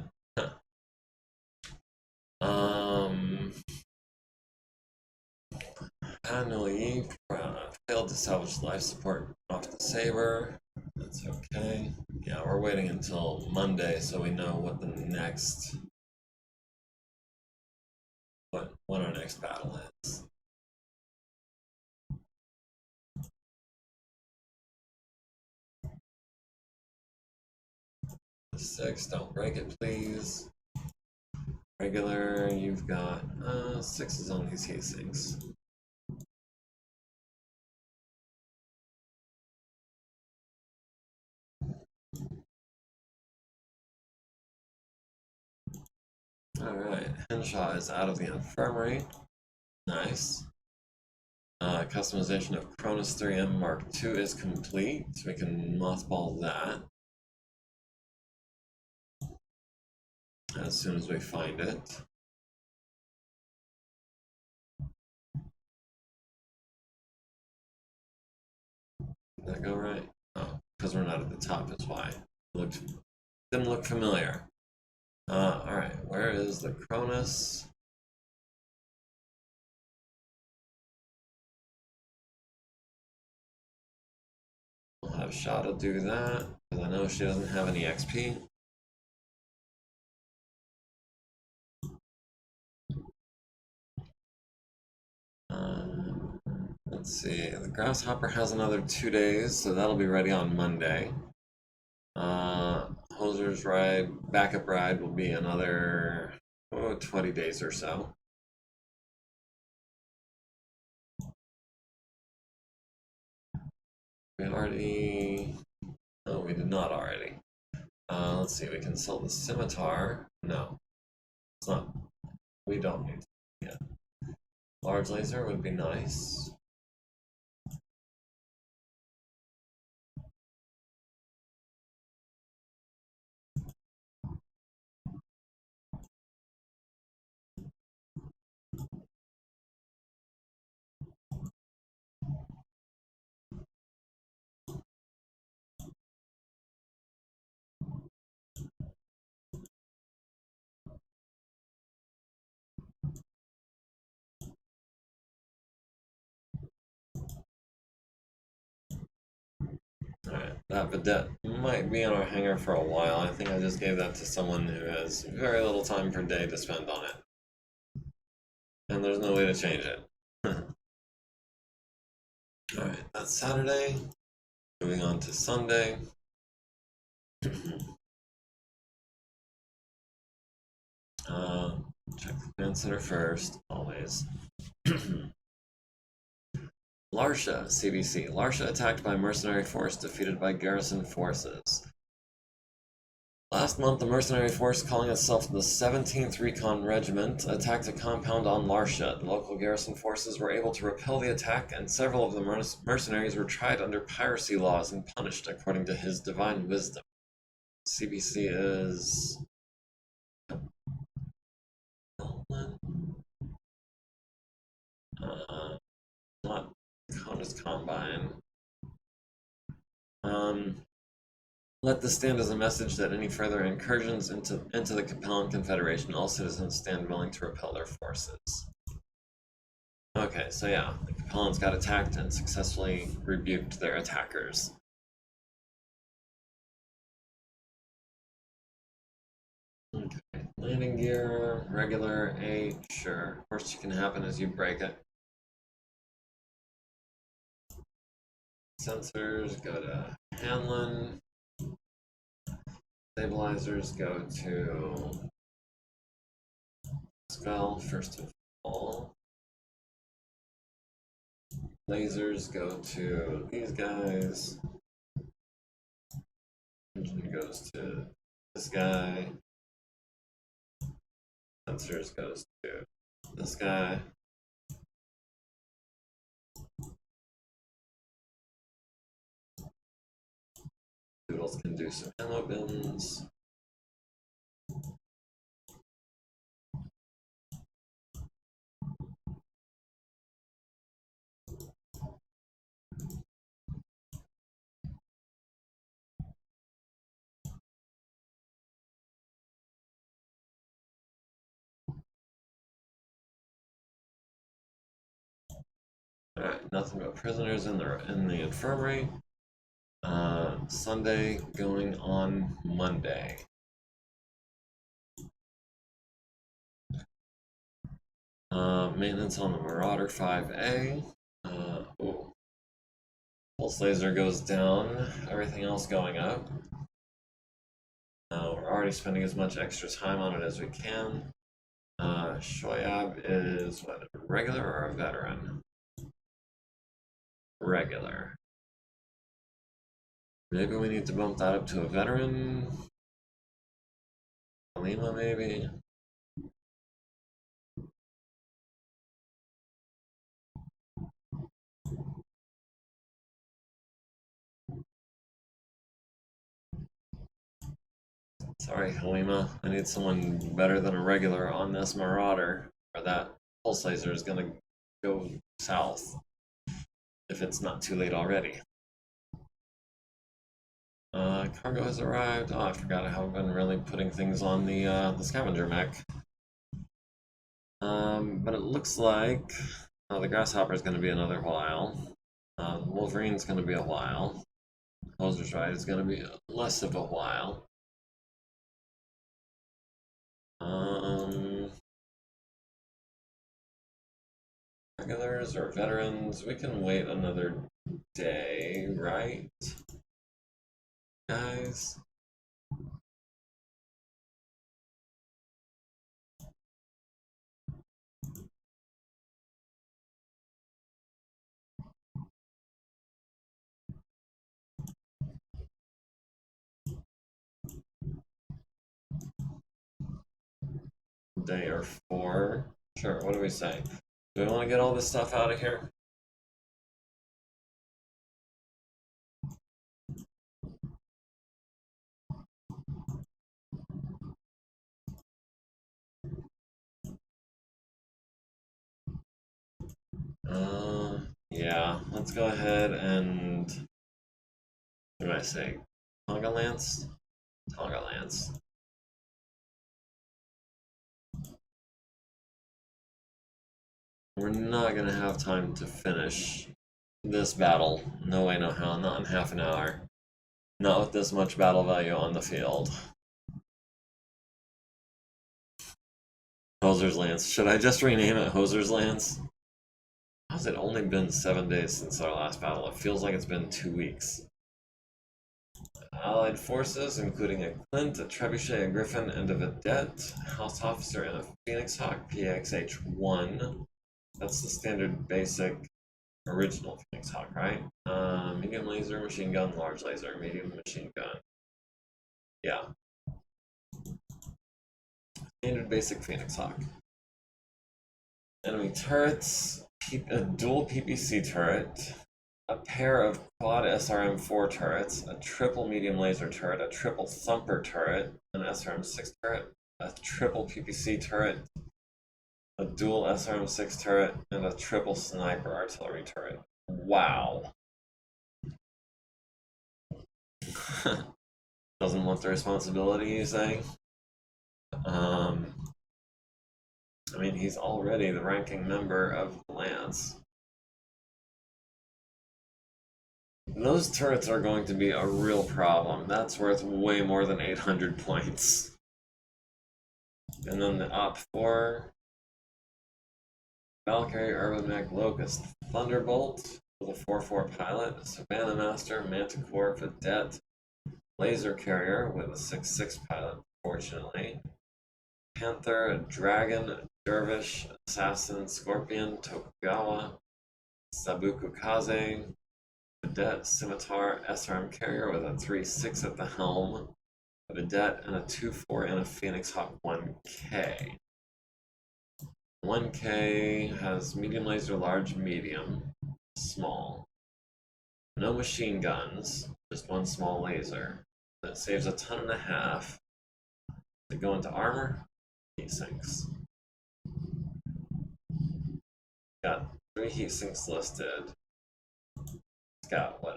Annually failed to salvage life support off the Saber. That's okay. Yeah, we're waiting until Monday so we know what the next what our next battle is. The 6, don't break it, please. Regular, you've got 6s on these casings. Alright, Henshaw is out of the infirmary. Nice. Customization of Cronus 3M Mark II is complete, so we can mothball that as soon as we find it. Did that go right? Oh, because we're not at the top is why. Didn't look familiar. Alright, where is the Cronus? I'll have Shada do that, because I know she doesn't have any XP. Let's see, the Grasshopper has another 2 days, so that'll be ready on Monday. Hoser Hoser's ride, backup ride will be another 20 days or so. We already... No, we did not already. Let's see, we can sell the scimitar. No, it's not. We don't need to. Yeah. Large laser would be nice. Alright, that vedette might be in our hangar for a while. I think I just gave that to someone who has very little time per day to spend on it. And there's no way to change it. Alright, that's Saturday. Moving on to Sunday. Check the command center first, always. Larsha, CBC. Larsha attacked by mercenary force, defeated by garrison forces. Last month, the mercenary force, calling itself the 17th Recon Regiment, attacked a compound on Larsha. The local garrison forces were able to repel the attack, and several of the mercenaries were tried under piracy laws and punished according to his divine wisdom. CBC is... not just Combine. Let this stand as a message that any further incursions into the Capellan Confederation, all citizens stand willing to repel their forces. Okay, so yeah, the Capellans got attacked and successfully rebuked their attackers. Okay, landing gear, regular, 8, sure. Worst can happen is you break it. Sensors go to Hanlon. Stabilizers go to Spell, first of all. Lasers go to these guys. Engine goes to this guy. Sensors goes to this guy. Doodles can do some ammo bins. Alright, nothing but prisoners in the infirmary. Sunday going on Monday. Maintenance on the Marauder 5A. Pulse laser goes down, everything else going up. We're already spending as much extra time on it as we can. Shoyab is what, a regular or a veteran? Regular. Maybe we need to bump that up to a veteran. Halima, maybe. Sorry, Halima. I need someone better than a regular on this Marauder, or that pulse laser is gonna go south if it's not too late already. Cargo has arrived. Oh, I forgot I haven't been really putting things on the scavenger mech. But it looks like the grasshopper is going to be another while. Wolverine's going to be a while. Hoser's ride is going to be less of a while. Regulars or veterans, we can wait another day, right? Guys? day or 4. Sure, what do we say? Do we want to get all this stuff out of here? Yeah, let's go ahead and, what do I say? Tonga Lance? Tonga Lance. We're not gonna have time to finish this battle. No way, no how, not in half an hour. Not with this much battle value on the field. Hoser's Lance. Should I just rename it Hoser's Lance? How's it only been 7 days since our last battle? It feels like it's been 2 weeks. Allied forces, including a Clint, a Trebuchet, a Griffin, and a Vedette, House Officer, and a Phoenix Hawk, PXH-1. That's the standard basic original Phoenix Hawk, right? Medium laser, machine gun, large laser, medium machine gun. Yeah. Standard basic Phoenix Hawk. Enemy turrets, a dual PPC turret, a pair of quad SRM-4 turrets, a triple medium laser turret, a triple thumper turret, an SRM-6 turret, a triple PPC turret, a dual SRM-6 turret, and a triple sniper artillery turret. Wow. Doesn't want the responsibility, you say? I mean, he's already the ranking member of the Lance. Those turrets are going to be a real problem. That's worth way more than 800 points. And then the Op4, Valkyrie, MegaMek, Locust, Thunderbolt with a 4-4 pilot, Savannah Master, Manticore, Vedette, Laser Carrier with a 6-6 pilot, fortunately. Panther, Dragon, Dervish, Assassin, Scorpion, Tokugawa, Sabuku Kaze, Vedette, Scimitar, SRM Carrier with a 3-6 at the helm, a Vedette, and a 2-4 and a Phoenix Hawk 1K. 1K has medium laser, large, medium, small. No machine guns, just one small laser. That saves a ton and a half. To go into armor, heat sinks. Got 3 heat sinks listed. It's got what,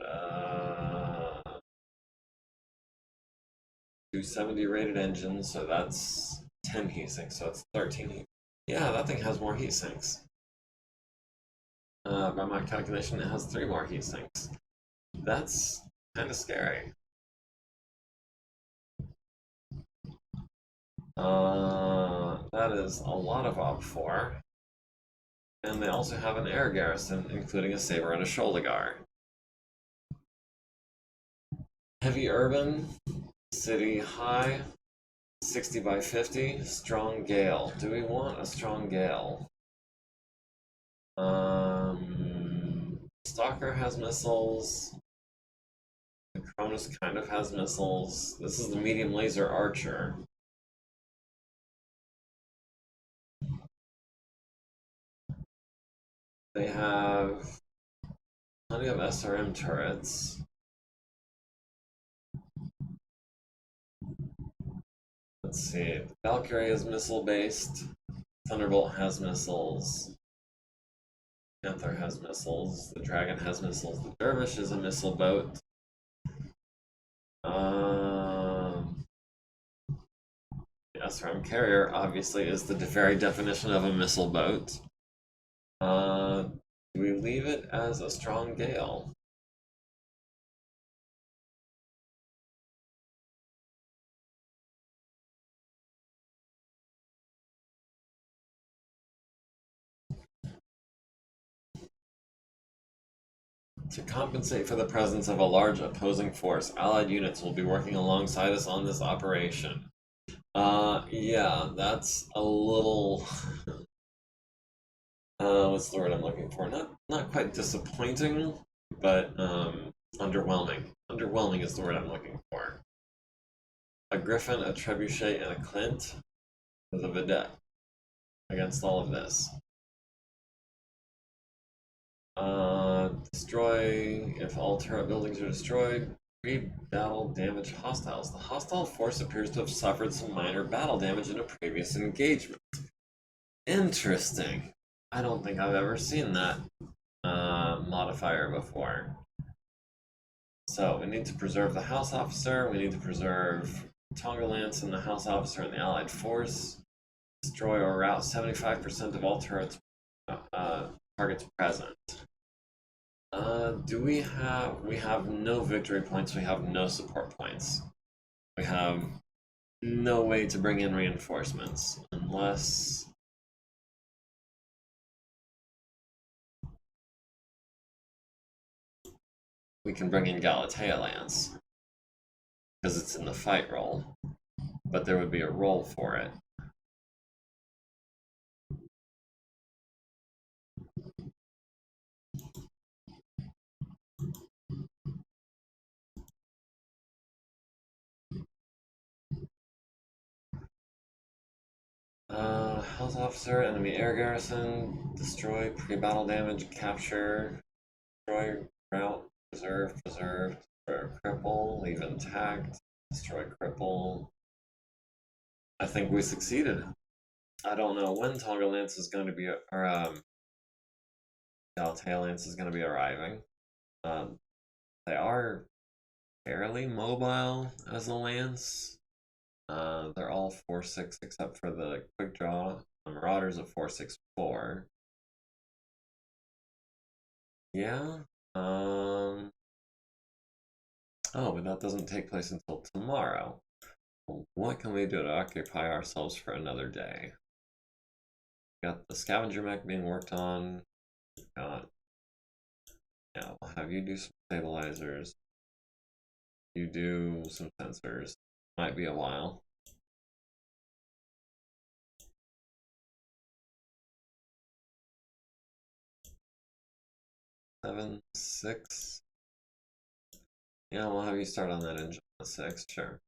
270 rated engines, so that's 10 heat sinks, so it's 13 heat. Yeah, that thing has more heat sinks. By my calculation, it has 3 more heat sinks. That's kind of scary. That is a lot of Op4. And they also have an air garrison, including a saber and a shoulder guard. Heavy urban, city high, 60 by 50, strong gale. Do we want a strong gale? Stalker has missiles. The Cronus kind of has missiles. This is the medium laser archer. They have plenty of SRM turrets. Let's see. Valkyrie is missile based. Thunderbolt has missiles. Panther has missiles. The Dragon has missiles. The Dervish is a missile boat. The SRM carrier obviously is the very definition of a missile boat. Do we leave it as a strong gale? To compensate for the presence of a large opposing force, Allied units will be working alongside us on this operation. Yeah, that's a little... what's the word I'm looking for? Not quite disappointing, but underwhelming. Underwhelming is the word I'm looking for. A Griffin, a Trebuchet, and a Clint with a Vedette. against all of this. Destroy if all turret buildings are destroyed. Pre-battle damage hostiles. The hostile force appears to have suffered some minor battle damage in a previous engagement. Interesting. I don't think I've ever seen that modifier before. So we need to preserve the house officer. We need to preserve Tonga Lance and the house officer and the allied force. Destroy or rout 75% of all turrets targets present. Do we have no victory points, we have no support points. We have no way to bring in reinforcements unless we can bring in Galatea Lance because it's in the fight roll, but there would be a roll for it. House officer, enemy air garrison, destroy, pre-battle damage, capture, destroy, rout, preserve, destroy, cripple, leave intact, destroy, cripple. I think we succeeded. I don't know when Tonga Lance is going to be, or Galatea Lance is going to be arriving. They are fairly mobile as a lance. They're all 4/6 except for the quick draw. The Marauders of 4/6/4. Yeah. Oh, but that doesn't take place until tomorrow. Well, what can we do to occupy ourselves for another day? Got the scavenger mech being worked on. Got, yeah, we'll have you do some stabilizers. You do some sensors. Might be a while. Seven, 6. Yeah, we'll have you start on that engine on 6, sure.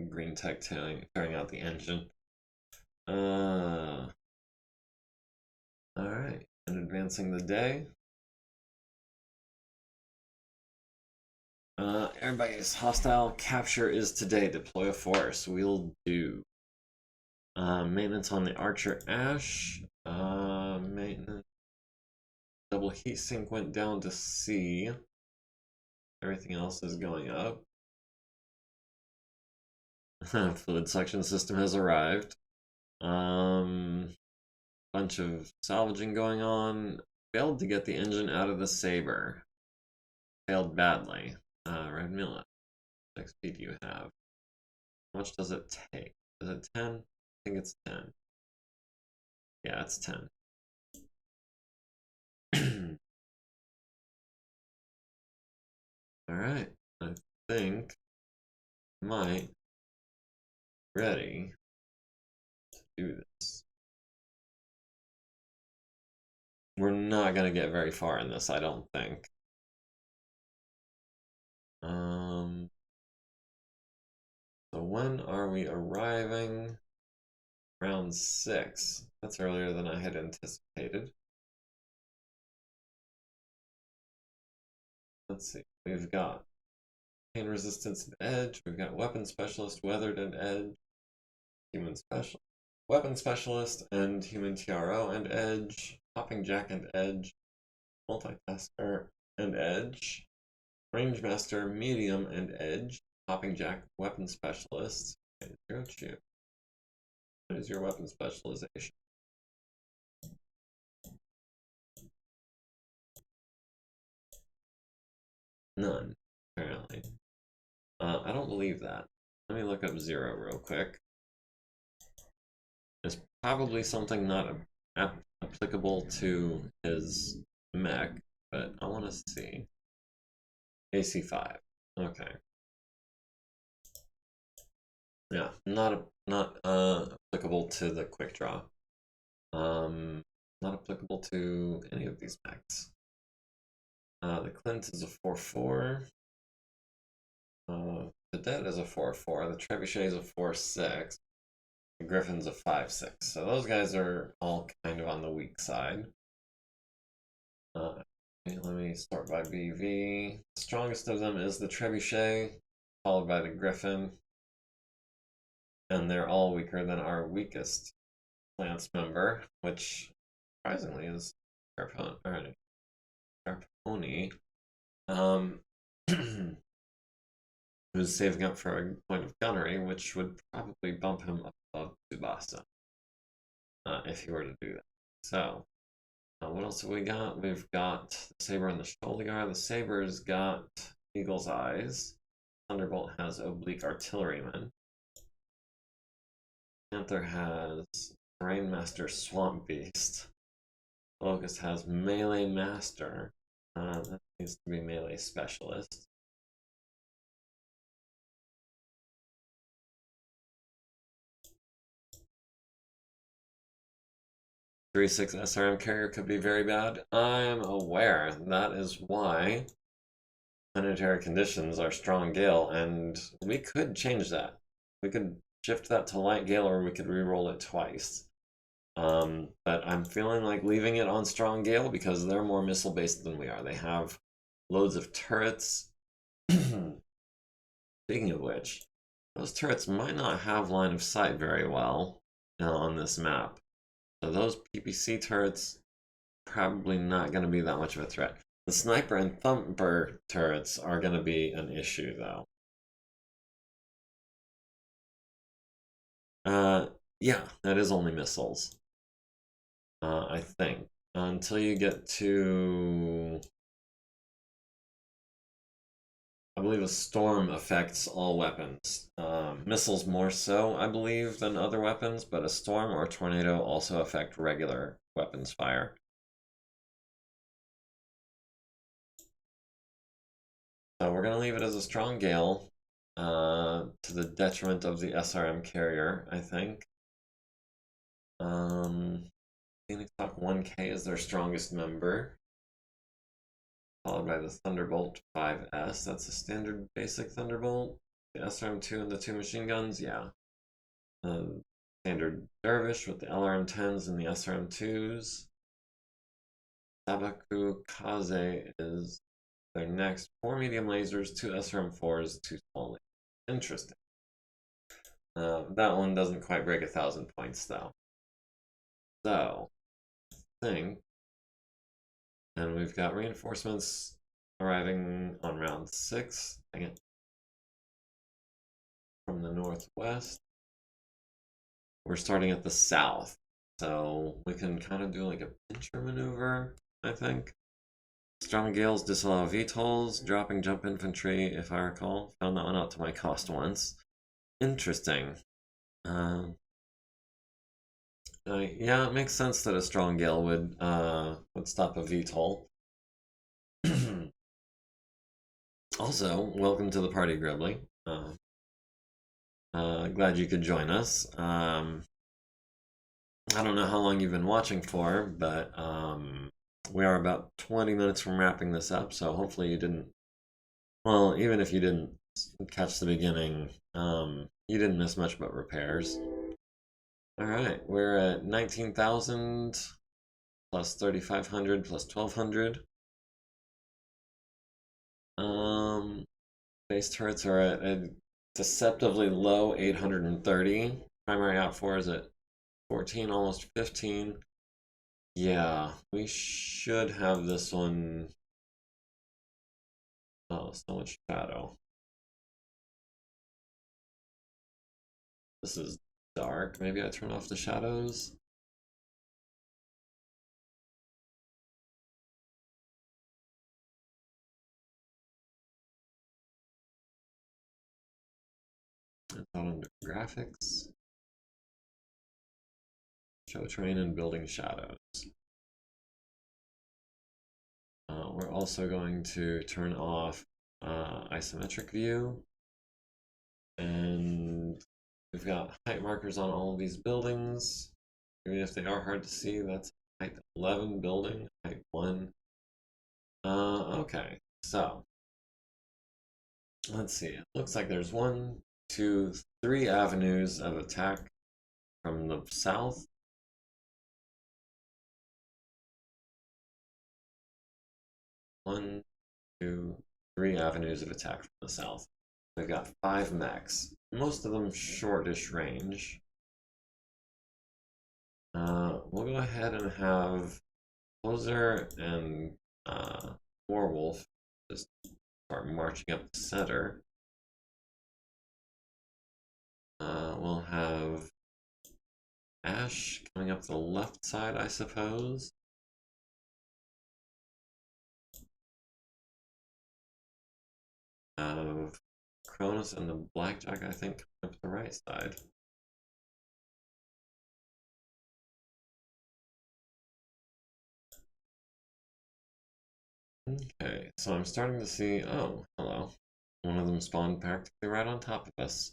Green tech tearing out the engine. Alright, and advancing the day. Airbase hostile capture is today. Deploy a force. We'll do. Maintenance on the Archer Ash. Maintenance. Double heat sink went down to C. Everything else is going up. Fluid suction system has arrived. Bunch of salvaging going on. Failed to get the engine out of the Saber. Failed badly. Red Millet. What XP do you have? How much does it take? Is it 10? I think it's 10. Yeah, it's 10. Alright, I think might ready to do this. We're not gonna get very far in this, I don't think. So when are we arriving? Round 6. That's earlier than I had anticipated. Let's see. We've got pain resistance and edge. We've got weapon specialist, weathered and edge. Human special, weapon specialist and human TRO and edge. Hopping jack and edge. Multitasker and edge. Range master, medium and edge. Hopping jack, weapon specialist. And zero chip. What is your weapon specialization? None, apparently. I don't believe that. Let me look up 0 real quick. It's probably something not applicable to his mech, but I want to see. AC5. Okay. Yeah, not applicable to the quick draw. Not applicable to any of these mechs. The Clint is a 4/4. The Dead is a 4/4. The Trebuchet is a 4/6. The Griffin's a 5-6. So those guys are all kind of on the weak side. Let me start by BV. The strongest of them is the Trebuchet, followed by the Griffin. And they're all weaker than our weakest Lance member, which surprisingly is Scarponi. Who's saving up for a point of gunnery, which would probably bump him above Tsubasa if he were to do that. So, what else have we got? We've got the Saber and the Sholdigar. The Saber's got Eagle's Eyes. Thunderbolt has Oblique Artilleryman. Panther has Terrain Master Swamp Beast. Locust has Melee Master. That needs to be Melee Specialist. Three 6 SRM carrier could be very bad. I'm aware. That is why planetary conditions are strong gale, and we could change that. We could shift that to light gale, or we could re-roll it twice. But I'm feeling like leaving it on strong gale because they're more missile based than we are. They have loads of turrets. Speaking of which, those turrets might not have line of sight very well on this map. So those PPC turrets probably not going to be that much of a threat. The sniper and thumper turrets are going to be an issue, though. Yeah, that is only missiles. I think. Until you get to... I believe a storm affects all weapons. Missiles more so, I believe, than other weapons, but a storm or a tornado also affect regular weapons fire. So we're going to leave it as a strong gale, to the detriment of the SRM carrier, I think. Phoenix Hawk 1K is their strongest member, followed by the Thunderbolt 5S. That's a standard basic Thunderbolt. The SRM2 and the 2 machine guns, yeah. Standard Dervish with the LRM10s and the SRM2s. Sabaku Kaze is their next. 4 medium lasers, 2 SRM4s, 2 small lasers. Interesting. That one doesn't quite break 1,000 points, though. So, I think. And we've got reinforcements arriving on round 6. Dang it. From the northwest. We're starting at the south. So we can kind of do like a pincher maneuver, I think. Strong gales disallow VTOLs, dropping jump infantry, if I recall. Found that one out to my cost once. Interesting. Yeah, it makes sense that a strong gale would stop a VTOL. Also, welcome to the party, Gribbly. Glad you could join us. I don't know how long you've been watching for, but we are about 20 minutes from wrapping this up, so hopefully you didn't... Well, even if you didn't catch the beginning, you didn't miss much but repairs. Alright, we're at 19,000 plus 3,500 plus 1,200. Base turrets are at a deceptively low 830. Primary out4 is at 14, almost 15. Yeah, we should have this one. Oh, so much shadow. This is dark. Maybe I turn off the shadows. It's not under graphics. Show terrain and building shadows. We're also going to turn off isometric view. And we've got height markers on all of these buildings. Even if they are hard to see, that's height 11 building, height 1. Okay, so let's see. It looks like there's 1, 2, 3 avenues of attack from the south. One, two, three avenues of attack from the south. We've got 5 mechs, most of them shortish range. We'll go ahead and have Closer and Warwolf just start marching up the center. We'll have Ash coming up the left side, I suppose. Have Cronus and the Blackjack, I think, coming up the right side. Okay, so I'm starting to see, oh, hello. One of them spawned practically right on top of us.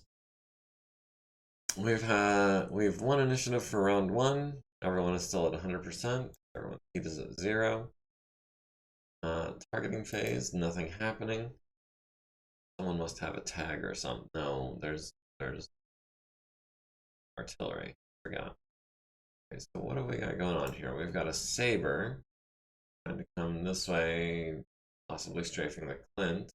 We've won initiative for round 1. Everyone is still at 100%. Everyone's heat is at 0. Targeting phase, nothing happening. Someone must have a tag or something. No, there's artillery. Forgot. Okay, so what do we got going on here? We've got a saber trying to come this way, possibly strafing the Clint.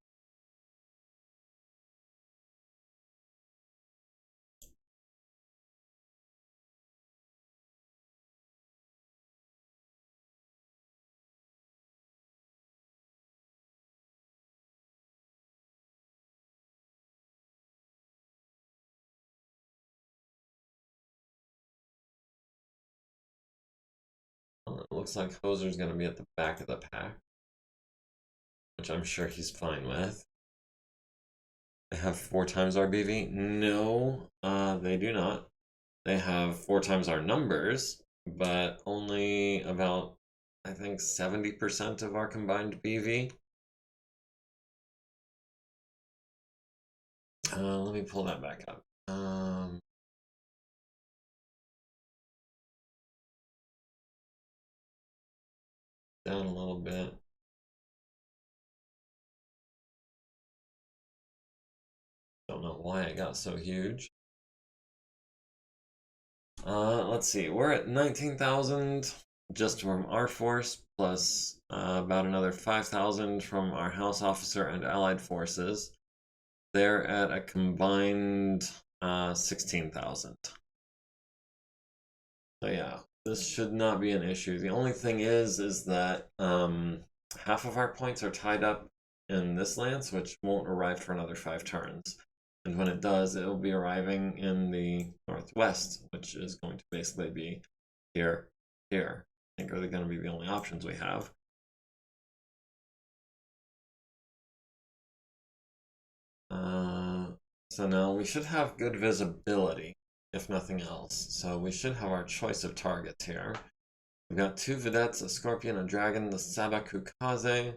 Well, it looks like Hoser's going to be at the back of the pack, which I'm sure he's fine with. They have 4 times our BV? No, they do not. They have 4 times our numbers, but only about, I think, 70% of our combined BV. Let me pull that back up. Down a little bit. Don't know why it got so huge. Let's see. We're at 19,000 just from our force, plus about another 5,000 from our house officer and allied forces. They're at a combined 16,000. So yeah, this should not be an issue. The only thing is that half of our points are tied up in this lance, which won't arrive for another 5 turns. And when it does, it will be arriving in the northwest, which is going to basically be here. I think are going to be the only options we have. So now we should have good visibility, if nothing else. So we should have our choice of targets here. We've got 2 vedettes, a scorpion, a dragon, the Sabakukaze.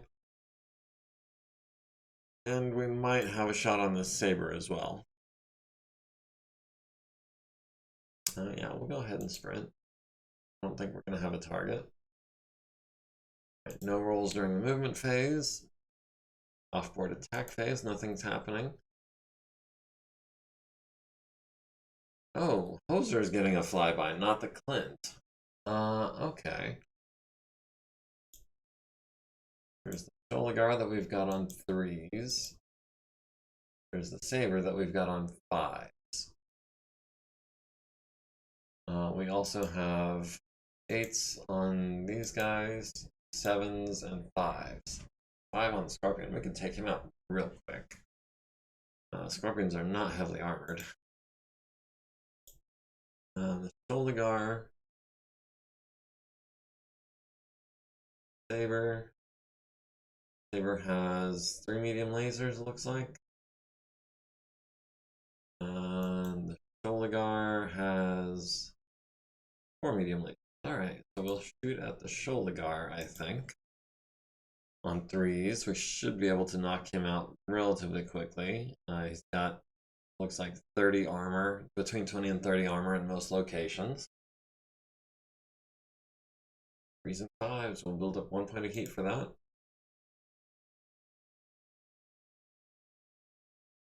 And we might have a shot on this saber as well. Yeah, we'll go ahead and sprint. I don't think we're going to have a target. Right, no rolls during the movement phase. Offboard attack phase, nothing's happening. Oh, Hoser is getting a flyby, not the Clint. Okay. There's the Sholigar that we've got on 3s. There's the Saber that we've got on 5s. We also have 8s on these guys, 7s and 5s. 5 on the Scorpion. We can take him out real quick. Scorpions are not heavily armored. The Sholigar. Saber. Saber has 3 medium lasers, it looks like. The Sholigar has 4 medium lasers. Alright, so we'll shoot at the Sholigar, I think. On 3s, we should be able to knock him out relatively quickly. He's got, looks like 30 armor, between 20 and 30 armor in most locations. 3s and 5s, we'll build up 1 point of heat for that.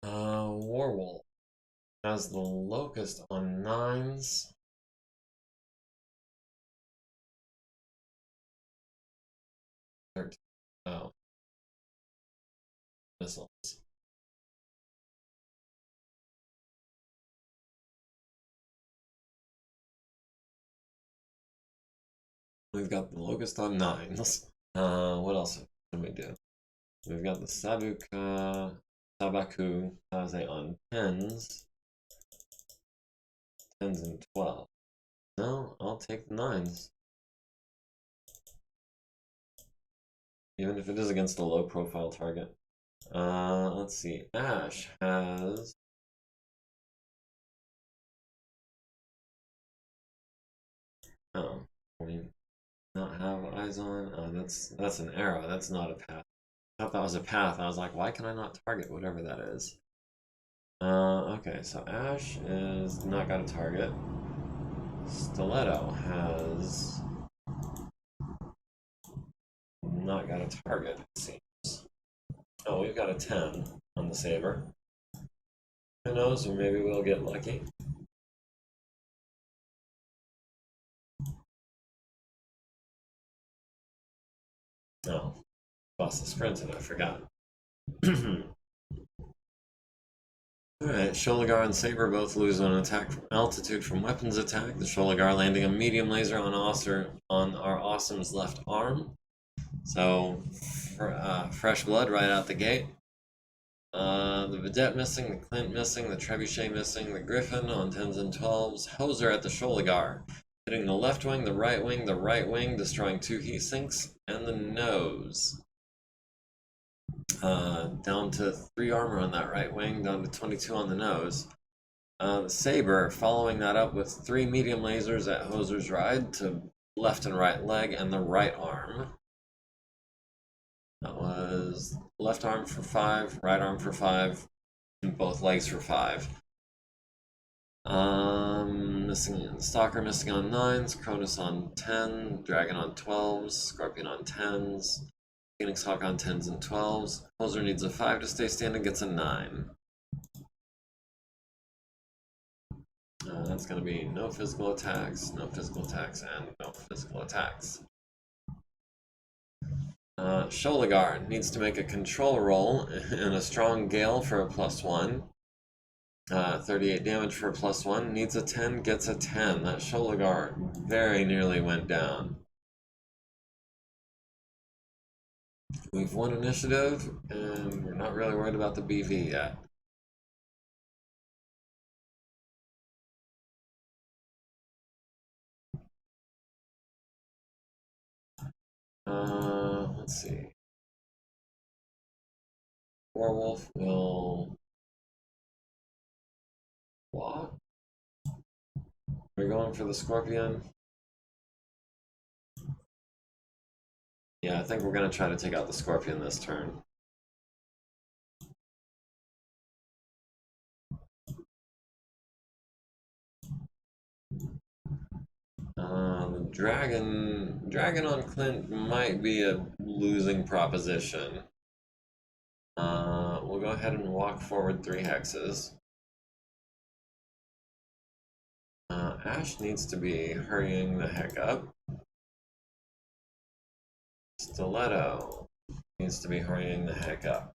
Warwolf has the Locust on 9s. 13. Oh. Missiles. We've got the Locust on 9s. What else can we do? We've got the Sabaku Kaze on 10s. 10s and 12. No, I'll take the 9s. Even if it is against a low profile target. Let's see. Ash has... Oh, I mean, not have eyes on? Oh, that's an arrow. That's not a path. I thought that was a path. I was like, why can I not target whatever that is? Okay, so Ash is not got a target. Stiletto has not got a target, it seems. Oh, we've got a 10 on the saber. Who knows, or maybe we'll get lucky. Oh, lost the sprint and I forgot. Alright, Sholigar and Saber both lose on attack from altitude from weapons attack. The Sholigar landing a medium laser on our Awesome's left arm. So, fresh blood right out the gate. The Vedette missing, the Clint missing, the Trebuchet missing, the Griffin on 10s and 12s. Hoser at the Sholigar, hitting the left wing, the right wing, destroying 2 heat sinks, and the nose. Down to 3 armor on that right wing, down to 22 on the nose. The Saber following that up with 3 medium lasers at Hoser's ride to left and right leg and the right arm. That was left arm for 5, right arm for 5, and both legs for 5. Missing Stalker missing on 9s, Cronus on 10, Dragon on 12s, Scorpion on 10s, Phoenix Hawk on 10s and 12s. Hoser needs a 5 to stay standing, gets a 9. That's going to be no physical attacks, no physical attacks, and no physical attacks. Sholigar needs to make a control roll in a strong gale for a +1. 38 damage for a +1. Needs a 10, gets a 10. That Sholigar very nearly went down. We've won initiative, and we're not really worried about the BV yet. Let's see. Werewolf will walk. We're going for the Scorpion. Yeah, I think we're going to try to take out the Scorpion this turn. The Dragon on Clint might be a losing proposition. We'll go ahead and walk forward 3 hexes. Ash needs to be hurrying the heck up. Stiletto needs to be hurrying the heck up.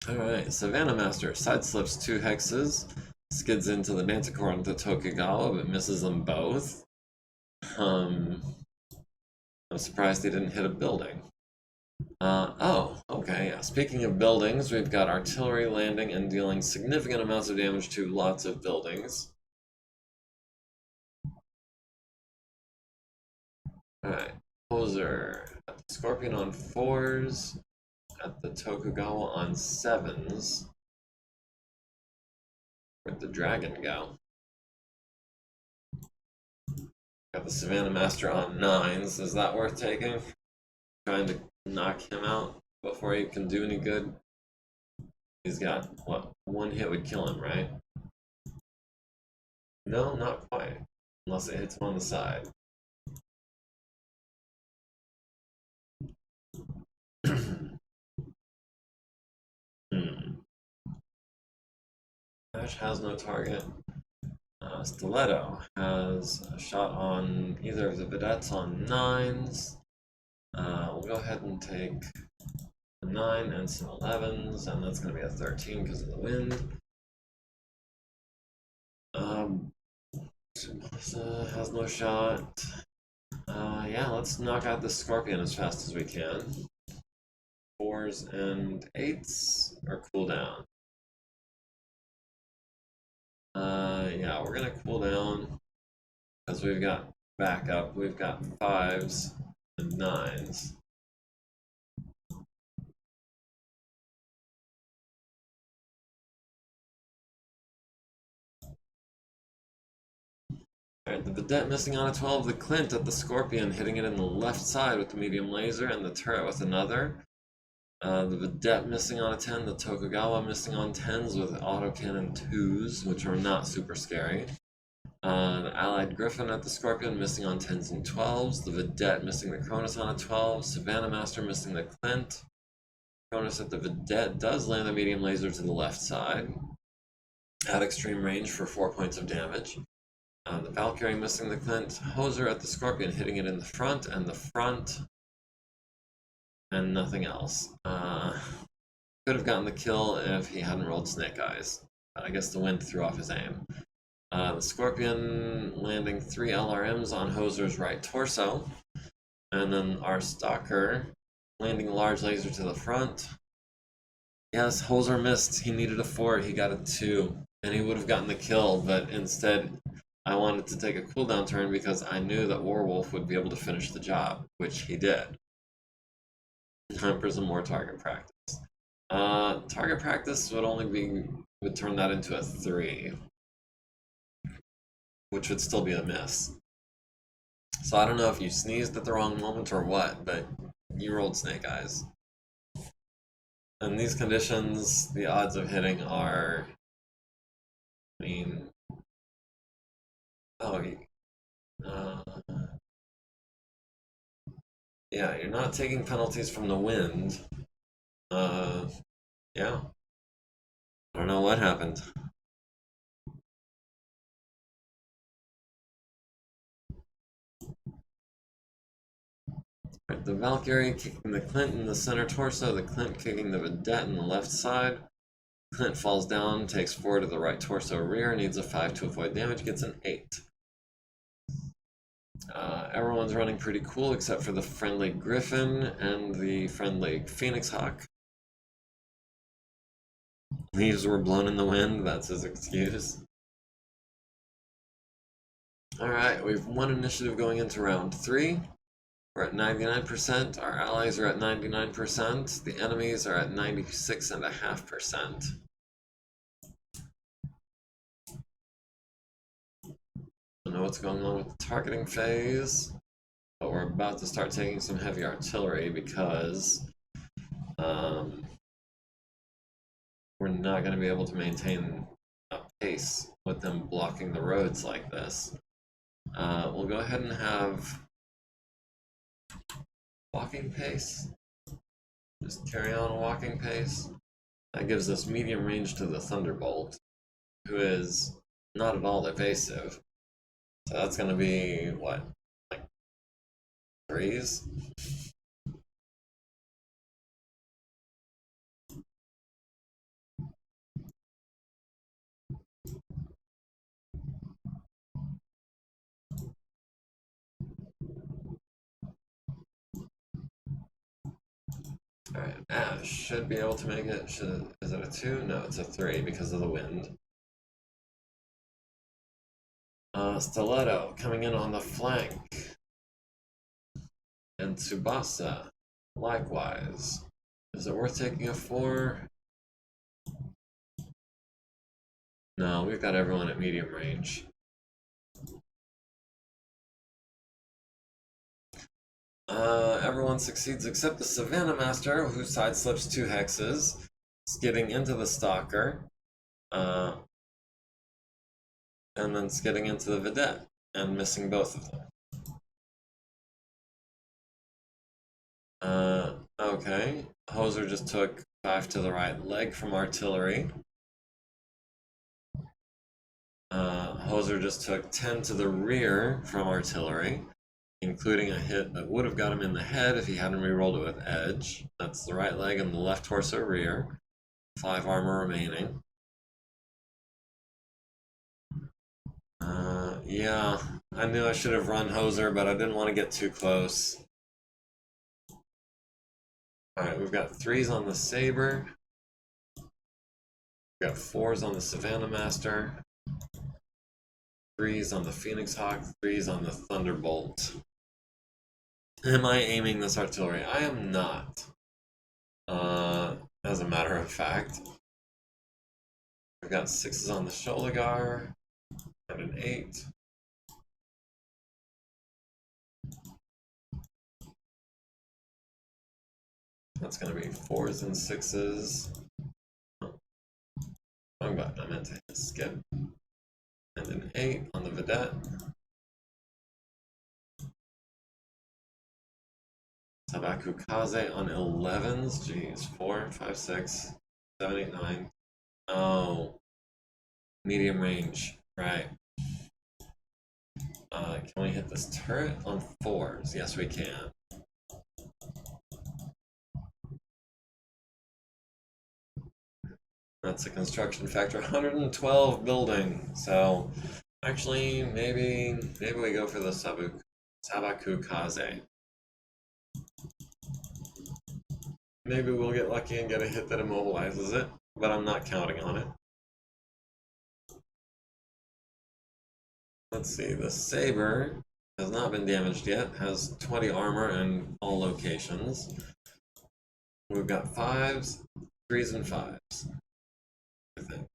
Alright, Savannah Master sideslips 2 hexes, skids into the Manticore and the Tokugawa, but misses them both. I'm surprised he didn't hit a building. Oh, okay, yeah. Speaking of buildings, we've got artillery landing and dealing significant amounts of damage to lots of buildings. Alright, Hoser at the Scorpion on 4s, at the Tokugawa on 7s. Where'd the Dragon go? Got the Savannah Master on 9s. Is that worth taking? Trying to knock him out before he can do any good. He's got, what, 1 hit would kill him, right? No, not quite. Unless it hits him on the side. Ash has no target. Stiletto has a shot on either of the vedettes on 9s. We'll go ahead and take a 9 and some 11s, and that's going to be a 13 because of the wind. Has no shot. Yeah, let's knock out the Scorpion as fast as we can. 4s and 8s are cooldown. Yeah, we're gonna cool down because we've got backup. We've got 5s and 9s. Alright, the Vedette missing on a 12, the Clint at the Scorpion, hitting it in the left side with the medium laser, and the turret with another. The Vedette missing on a 10, the Tokugawa missing on 10s with autocannon 2s, which are not super scary. The Allied Griffin at the Scorpion missing on 10s and 12s, the Vedette missing the Cronus on a 12, Savannah Master missing the Clint. Cronus at the Vedette does land a medium laser to the left side, at extreme range for 4 points of damage. The Valkyrie missing the Clint, Hoser at the Scorpion hitting it in the front, and nothing else. Could have gotten the kill if he hadn't rolled Snake Eyes. I guess the wind threw off his aim. The Scorpion landing 3 LRMs on Hoser's right torso, and then our Stalker landing a large laser to the front. Yes, Hoser missed. He needed a 4, he got a 2, and he would have gotten the kill, but instead I wanted to take a cooldown turn because I knew that Warwolf would be able to finish the job, which he did. Time for some more target practice. Target practice would turn that into a 3, which would still be a miss. So I don't know if you sneezed at the wrong moment or what, but you rolled Snake Eyes. In these conditions, the odds of hitting are, I mean, yeah, you're not taking penalties from the wind. Yeah. I don't know what happened. Right, the Valkyrie kicking the Clint in the center torso, the Clint kicking the Vedette in the left side. Clint falls down, takes 4 to the right torso rear, needs a 5 to avoid damage, gets an 8. Everyone's running pretty cool except for the friendly Griffin and the friendly Phoenix Hawk. Leaves were blown in the wind, that's his excuse. Alright, we've 1 initiative going into round 3. We're at 99%, our allies are at 99%, the enemies are at 96.5%. Don't know what's going on with the targeting phase, but we're about to start taking some heavy artillery because we're not going to be able to maintain a pace with them blocking the roads like this. We'll go ahead and have walking pace. Just carry on a walking pace. That gives us medium range to the Thunderbolt, who is not at all evasive. So that's going to be, what, like 3s? Alright, Ash should be able to make it. Is it a 2? No, it's a 3 because of the wind. Stiletto coming in on the flank. And Tsubasa, likewise. Is it worth taking a 4? No, we've got everyone at medium range. Everyone succeeds except the Savannah Master, who sideslips 2 hexes, skidding into the Stalker, and then skidding into the Vedette, and missing both of them. Okay, Hoser just took 5 to the right leg from artillery. Hoser just took 10 to the rear from artillery, including a hit that would have got him in the head if he hadn't rerolled it with edge. That's the right leg and the left torso rear. 5 armor remaining. Yeah, I knew I should have run Hoser, but I didn't want to get too close. Alright, we've got 3s on the Saber. We've got 4s on the Savannah Master. 3s on the Phoenix Hawk. 3s on the Thunderbolt. Am I aiming this artillery? I am not. As a matter of fact. We've got 6s on the Sholigar. And an 8. That's going to be 4s and 6s. Oh, wrong button. I meant to hit skip. And an 8 on the Vedette. Sabaku Kaze on 11s. Jeez. 4, 5, 6, 7, 8, 9. Oh. Medium range. Right. Can we hit this turret on 4s? Yes, we can. That's a construction factor 112 building. So actually, maybe we go for the Sabaku Kaze. Maybe we'll get lucky and get a hit that immobilizes it, but I'm not counting on it. Let's see, the Saber has not been damaged yet, has 20 armor in all locations. We've got 5s, 3s, and 5s, I think.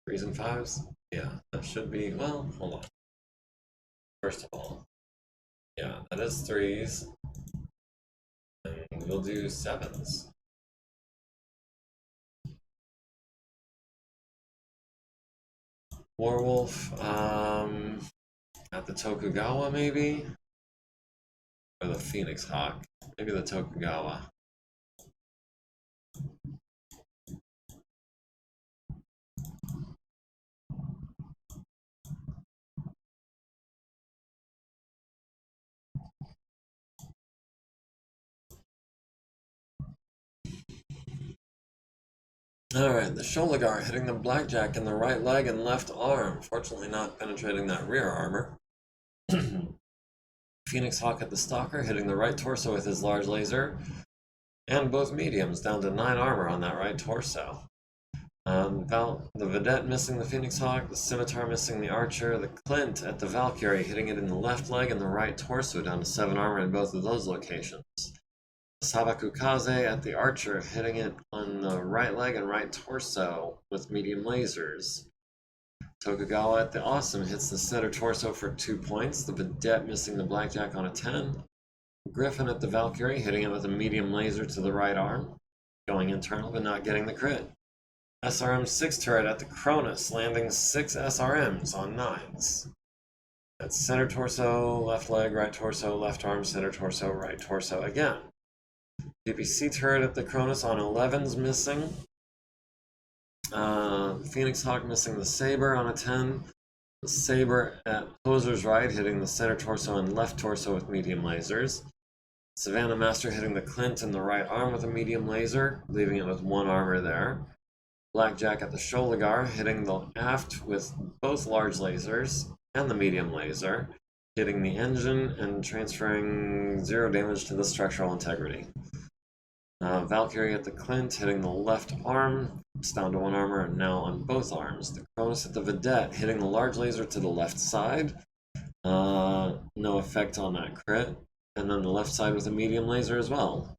3s and 5s? Yeah, that should be, well, hold on. First of all, yeah, that is 3s. And we'll do 7s. Warwolf, at the Tokugawa maybe? Or the Phoenix Hawk. Maybe the Tokugawa. Alright, the Sholigar hitting the Blackjack in the right leg and left arm. Fortunately not penetrating that rear armor. Phoenix Hawk at the Stalker hitting the right torso with his large laser. And both mediums down to 9 armor on that right torso. The Vedette missing the Phoenix Hawk, the Scimitar missing the Archer, the Clint at the Valkyrie hitting it in the left leg and the right torso down to 7 armor in both of those locations. Sabaku Kaze at the Archer, hitting it on the right leg and right torso with medium lasers. Tokugawa at the Awesome hits the center torso for 2 points. The Vedette missing the Blackjack on a 10. Griffin at the Valkyrie, hitting it with a medium laser to the right arm. Going internal but not getting the crit. SRM 6 turret at the Cronus, landing 6 SRMs on 9s. That's center torso, left leg, right torso, left arm, center torso, right torso again. PPC turret at the Cronus on 11s missing. Phoenix Hawk missing the Saber on a 10. The Saber at Hoser's right, hitting the center torso and left torso with medium lasers. Savannah Master hitting the Clint in the right arm with a medium laser, leaving it with 1 armor there. Blackjack at the Sholigar, hitting the aft with both large lasers and the medium laser, hitting the engine and transferring 0 damage to the structural integrity. Valkyrie at the Clint, hitting the left arm, it's down to 1 armor and now on both arms. The Cronus at the Vedette, hitting the large laser to the left side, no effect on that crit, and then the left side with a medium laser as well.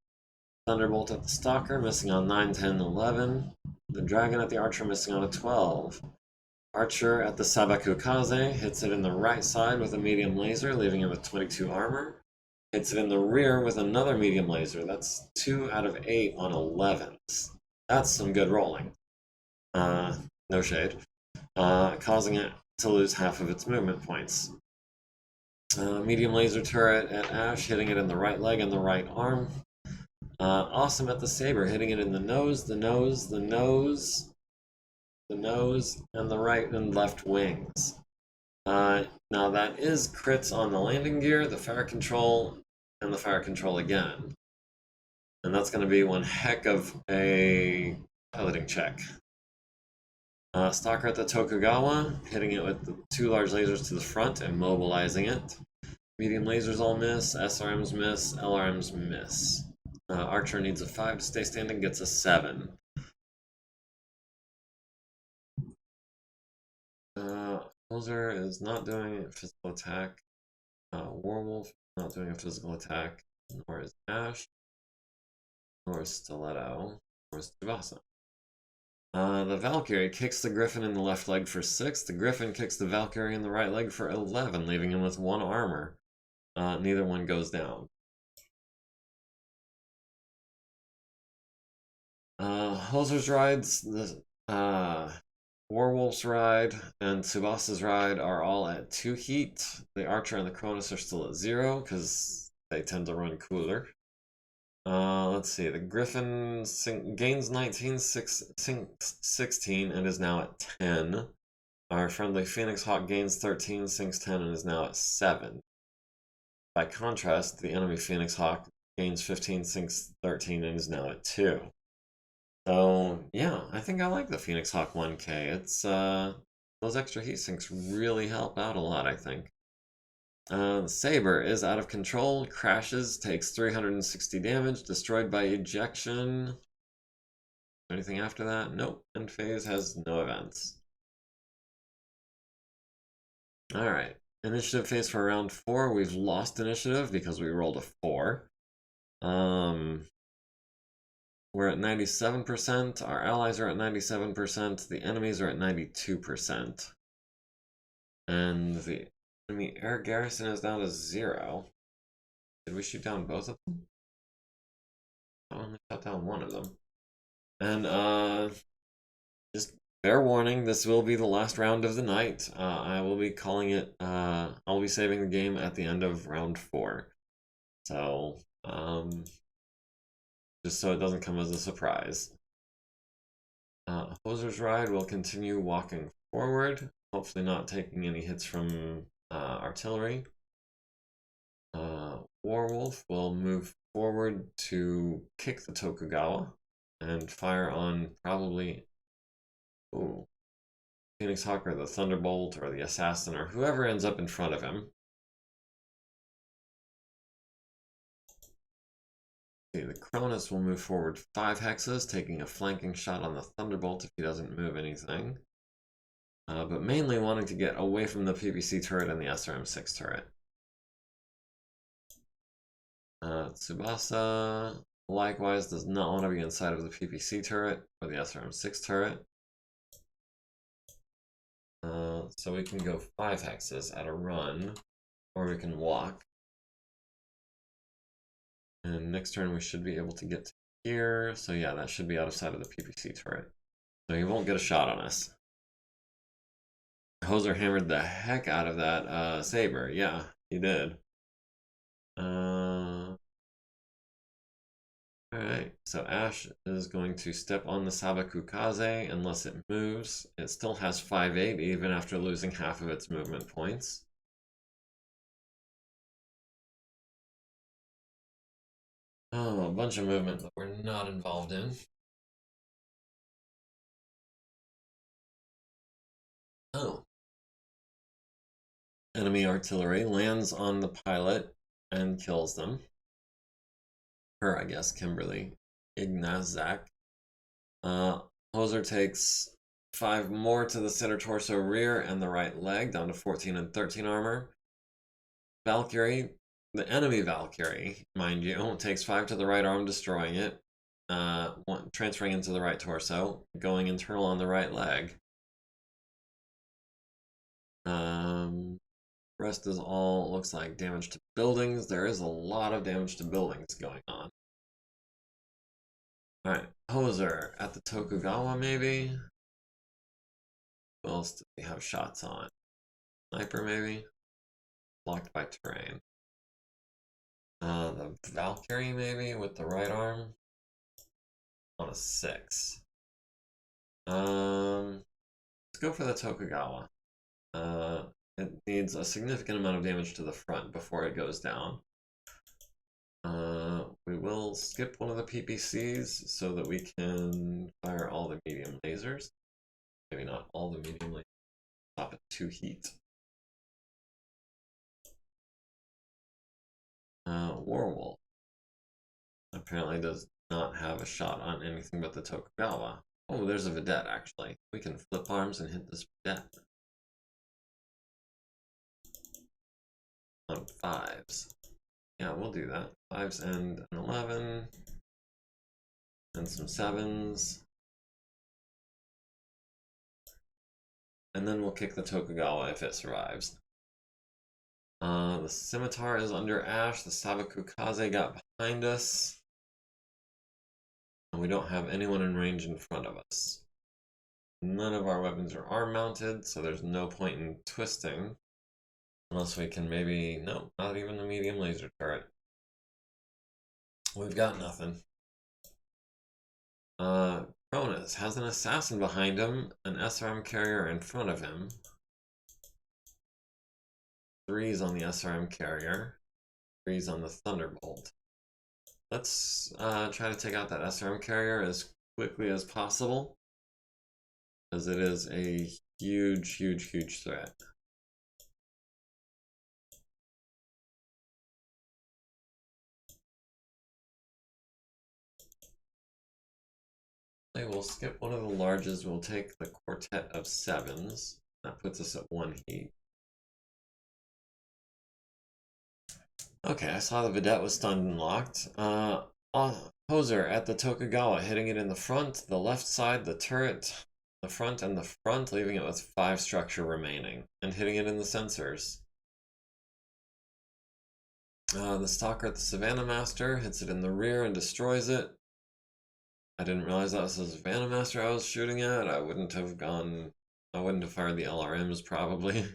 Thunderbolt at the Stalker, missing on 9, 10, 11. The Dragon at the Archer, missing on a 12. Archer at the Sabaku Kaze, hits it in the right side with a medium laser, leaving it with 22 armor. Hits it in the rear with another medium laser. That's 2 out of 8 on 11s. That's some good rolling. No shade. Causing it to lose half of its movement points. Medium laser turret at Ash, hitting it in the right leg and the right arm. Awesome at the Saber, hitting it in the nose, the nose, the nose. the nose, and the right and left wings. Now that is crits on the landing gear, the fire control, and the fire control again. And that's going to be one heck of a piloting check. Stalker at the Tokugawa, hitting it with the 2 large lasers to the front and mobilizing it. Medium lasers all miss, SRMs miss, LRMs miss. Archer needs a 5 to stay standing, gets a 7. Closer is not doing a physical attack. Werewolf not doing a physical attack, nor is Ash, nor is Stiletto, nor is Tsubasa. The Valkyrie kicks the Griffin in the left leg for 6. The Griffin kicks the Valkyrie in the right leg for 11, leaving him with 1 armor. Neither one goes down. Hoser's rides, the Werewolf's ride and Tsubasa's ride are all at 2 heat. The Archer and the Cronus are still at 0 because they tend to run cooler. Let's see, the Griffin gains 19, sinks 16, and is now at 10. Our friendly Phoenix Hawk gains 13, sinks 10, and is now at 7. By contrast, the enemy Phoenix Hawk gains 15, sinks 13, and is now at 2. So, yeah, I think I like the Phoenix Hawk 1K. It's, those extra heat sinks really help out a lot, I think. Saber is out of control, crashes, takes 360 damage, destroyed by ejection. Anything after that? Nope. End phase has no events. Alright. Initiative phase for round 4. We've lost initiative because we rolled a 4. We're at 97%. Our allies are at 97%. The enemies are at 92%. And the enemy air garrison is down to 0. Did we shoot down both of them? I only shot down one of them. And just fair warning, this will be the last round of the night. I will be calling it, I'll be saving the game at the end of round 4. So, just so it doesn't come as a surprise. Hoser's ride will continue walking forward, hopefully not taking any hits from artillery. Werewolf will move forward to kick the Tokugawa and fire on probably Phoenix Hawk or the Thunderbolt or the Assassin or whoever ends up in front of him. Okay, the Cronus will move forward 5 hexes, taking a flanking shot on the Thunderbolt if he doesn't move anything. But mainly wanting to get away from the PPC turret and the SRM-6 turret. Tsubasa likewise does not want to be inside of the PPC turret or the SRM-6 turret. So we can go 5 hexes at a run, or we can walk. And next turn we should be able to get to here. So yeah, that should be out of sight of the PPC turret. So he won't get a shot on us. Hoser hammered the heck out of that Saber. Yeah, he did. Alright, so Ash is going to step on the Sabakukaze unless it moves. It still has 5-8 even after losing half of its movement points. Oh, a bunch of movement that we're not involved in. Oh. Enemy artillery lands on the pilot and kills them. Her, I guess, Kimberly Ignazak. Hoser takes 5 more to the center torso rear and the right leg, down to 14 and 13 armor. Valkyrie, the enemy Valkyrie, mind you, takes 5 to the right arm, destroying it. Transferring into the right torso, going internal on the right leg. Rest is all, looks like, damage to buildings. There is a lot of damage to buildings going on. Alright, Hoser at the Tokugawa, maybe? Who else do we have shots on? Sniper, maybe? Blocked by terrain. The Valkyrie, maybe, with the right arm? On a 6. go for the Tokugawa. It needs a significant amount of damage to the front before it goes down. We will skip one of the PPCs so that we can fire all the medium lasers. Maybe not all the medium lasers. Stop at 2 heat. Warwolf apparently does not have a shot on anything but the Tokugawa. Oh, there's a Vedette actually. We can flip arms and hit this Vedette. On 5s. Yeah, we'll do that. 5s and an 11. And some 7s. And then we'll kick the Tokugawa if it survives. The Scimitar is under Ash. The Sabakukaze got behind us. And we don't have anyone in range in front of us. None of our weapons are arm mounted, so there's no point in twisting. Unless we can maybe... No, not even a medium laser turret. We've got nothing. Cronus has an assassin behind him, an SRM carrier in front of him. 3s on the SRM carrier, 3s on the Thunderbolt. Let's try to take out that SRM carrier as quickly as possible, because it is a huge, huge, huge threat. We'll skip one of the larges. We'll take the quartet of 7s. That puts us at 1 heat. Okay, I saw the Vedette was stunned and locked. Hoser at the Tokugawa, hitting it in the front, the left side, the turret, the front, and the front, leaving it with 5 structure remaining, and hitting it in the sensors. The Stalker at the Savannah Master hits it in the rear and destroys it. I didn't realize that was the Savannah Master I was shooting at. I wouldn't have fired the LRMs probably.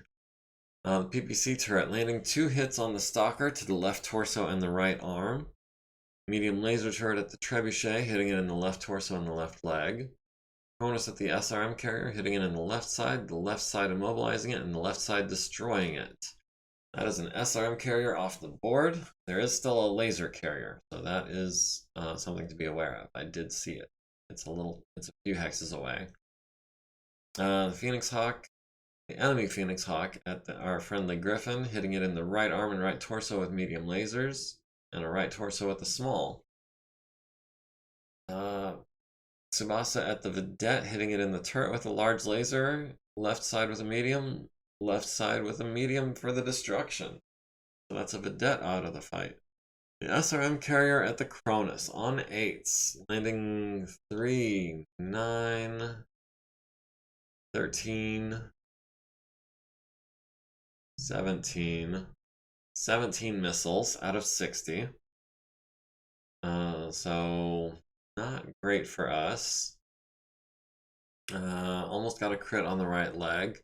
The PPC turret landing 2 hits on the Stalker to the left torso and the right arm. Medium laser turret at the Trebuchet, hitting it in the left torso and the left leg. Cronus at the SRM carrier, hitting it in the left side immobilizing it, and the left side destroying it. That is an SRM carrier off the board. There is still a laser carrier, so that is something to be aware of. I did see it. It's a few hexes away. The Phoenix Hawk, the enemy Phoenix Hawk at our friendly Griffin, hitting it in the right arm and right torso with medium lasers, and a right torso with the small. Tsubasa at the Vedette, hitting it in the turret with a large laser, left side with a medium, left side with a medium for the destruction. So that's a Vedette out of the fight. The SRM carrier at the Cronus on 8s, landing 3, 9, 13, 17 missiles out of 60. So not great for us. Almost got a crit on the right leg.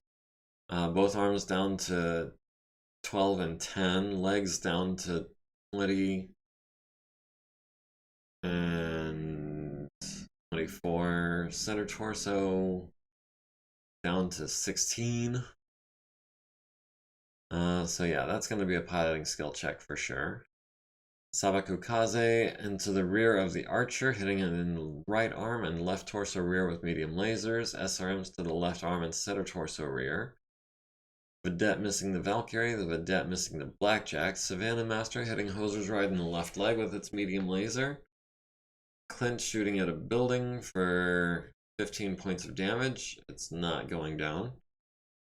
Both arms down to 12 and 10, legs down to 20 and 24, center torso down to 16. So yeah, that's going to be a piloting skill check for sure. Sabakukaze into the rear of the archer, hitting it in the right arm and left torso rear with medium lasers. SRMs to the left arm and center torso rear. Vedette missing the Valkyrie, the Vedette missing the Blackjack. Savannah Master hitting Hoser's right in the left leg with its medium laser. Clint shooting at a building for 15 points of damage. It's not going down.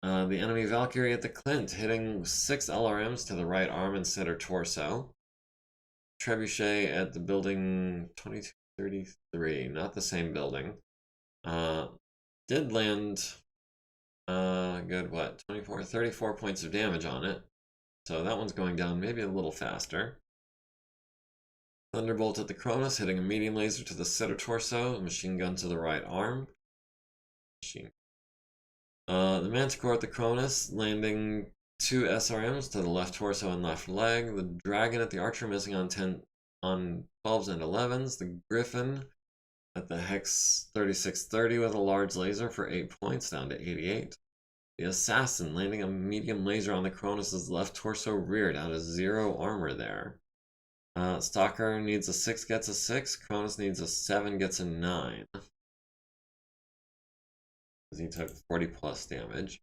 The enemy Valkyrie at the Clint hitting 6 LRMs to the right arm and center torso. Trebuchet at the building 2233, not the same building. Did land good, what, 34 points of damage on it. So that one's going down maybe a little faster. Thunderbolt at the Cronus, hitting a medium laser to the center torso, a machine gun to the right arm. The Manticore at the Cronus, landing 2 SRMs to the left torso and left leg. The Dragon at the Archer missing on 12s and 11s. The Griffin At the Hex 3630 with a large laser for 8 points, down to 88. The Assassin landing a medium laser on the Cronus' left torso rear, down to 0 armor there. Stalker needs a 6, gets a 6. Cronus needs a 7, gets a 9. Because he took 40 plus damage.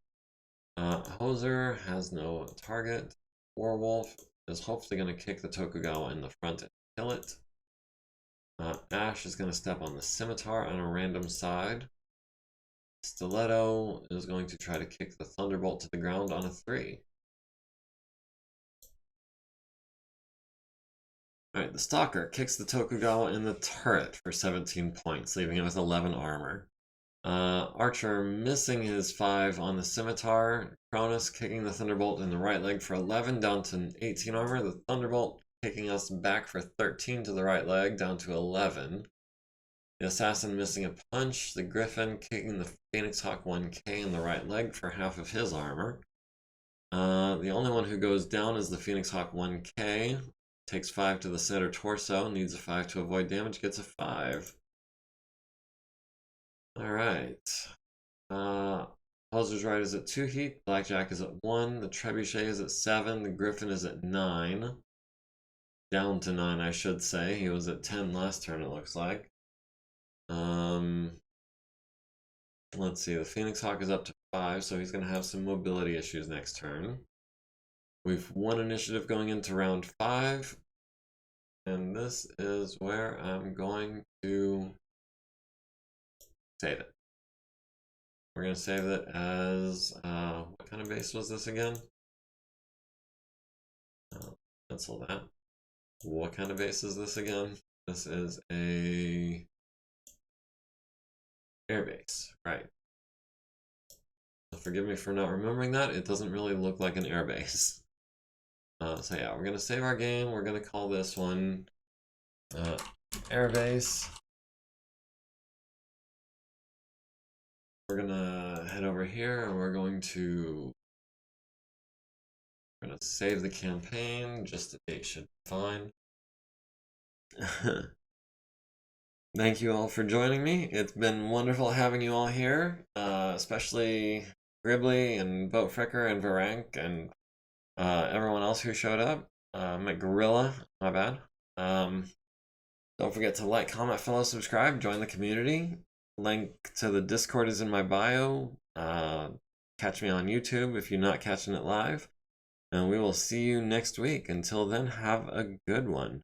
Hoser has no target. Warwolf is hopefully going to kick the Tokugawa in the front and kill it. Ash is going to step on the Scimitar on a random side. Stiletto is going to try to kick the Thunderbolt to the ground on a 3. Alright, the Stalker kicks the Tokugawa in the turret for 17 points, leaving it with 11 armor. Archer missing his 5 on the Scimitar. Cronus kicking the Thunderbolt in the right leg for 11, down to 18 armor. The Thunderbolt kicking us back for 13 to the right leg, down to 11. The Assassin missing a punch. The Griffin kicking the Phoenix Hawk 1K in the right leg for half of his armor. The only one who goes down is the Phoenix Hawk 1K. Takes 5 to the center torso, needs a 5 to avoid damage, gets a 5. Alright. Hoser's Right is at 2 heat, Blackjack is at 1, the Trebuchet is at 7, the Griffin is at 9. Down to 9, I should say. He was at 10 last turn, it looks like. Let's see, the Phoenix Hawk is up to 5, so he's going to have some mobility issues next turn. We've won initiative going into round 5, and this is where I'm going to save it. We're going to save it as, what kind of base was this again? Cancel that. What kind of base is this again? This is a airbase, right. Forgive me for not remembering that. It doesn't really look like an airbase. So yeah, we're going to save our game. We're going to call this one airbase. We're going to head over here and we're going to save the campaign. Just the date should be fine. Thank you all for joining me. It's been wonderful having you all here, especially Gribbly and Boatfricker and Varank and everyone else who showed up. McGorilla, my bad. Don't forget to like, comment, follow, subscribe, join the community. Link to the Discord is in my bio. Catch me on YouTube if you're not catching it live. And we will see you next week. Until then, have a good one.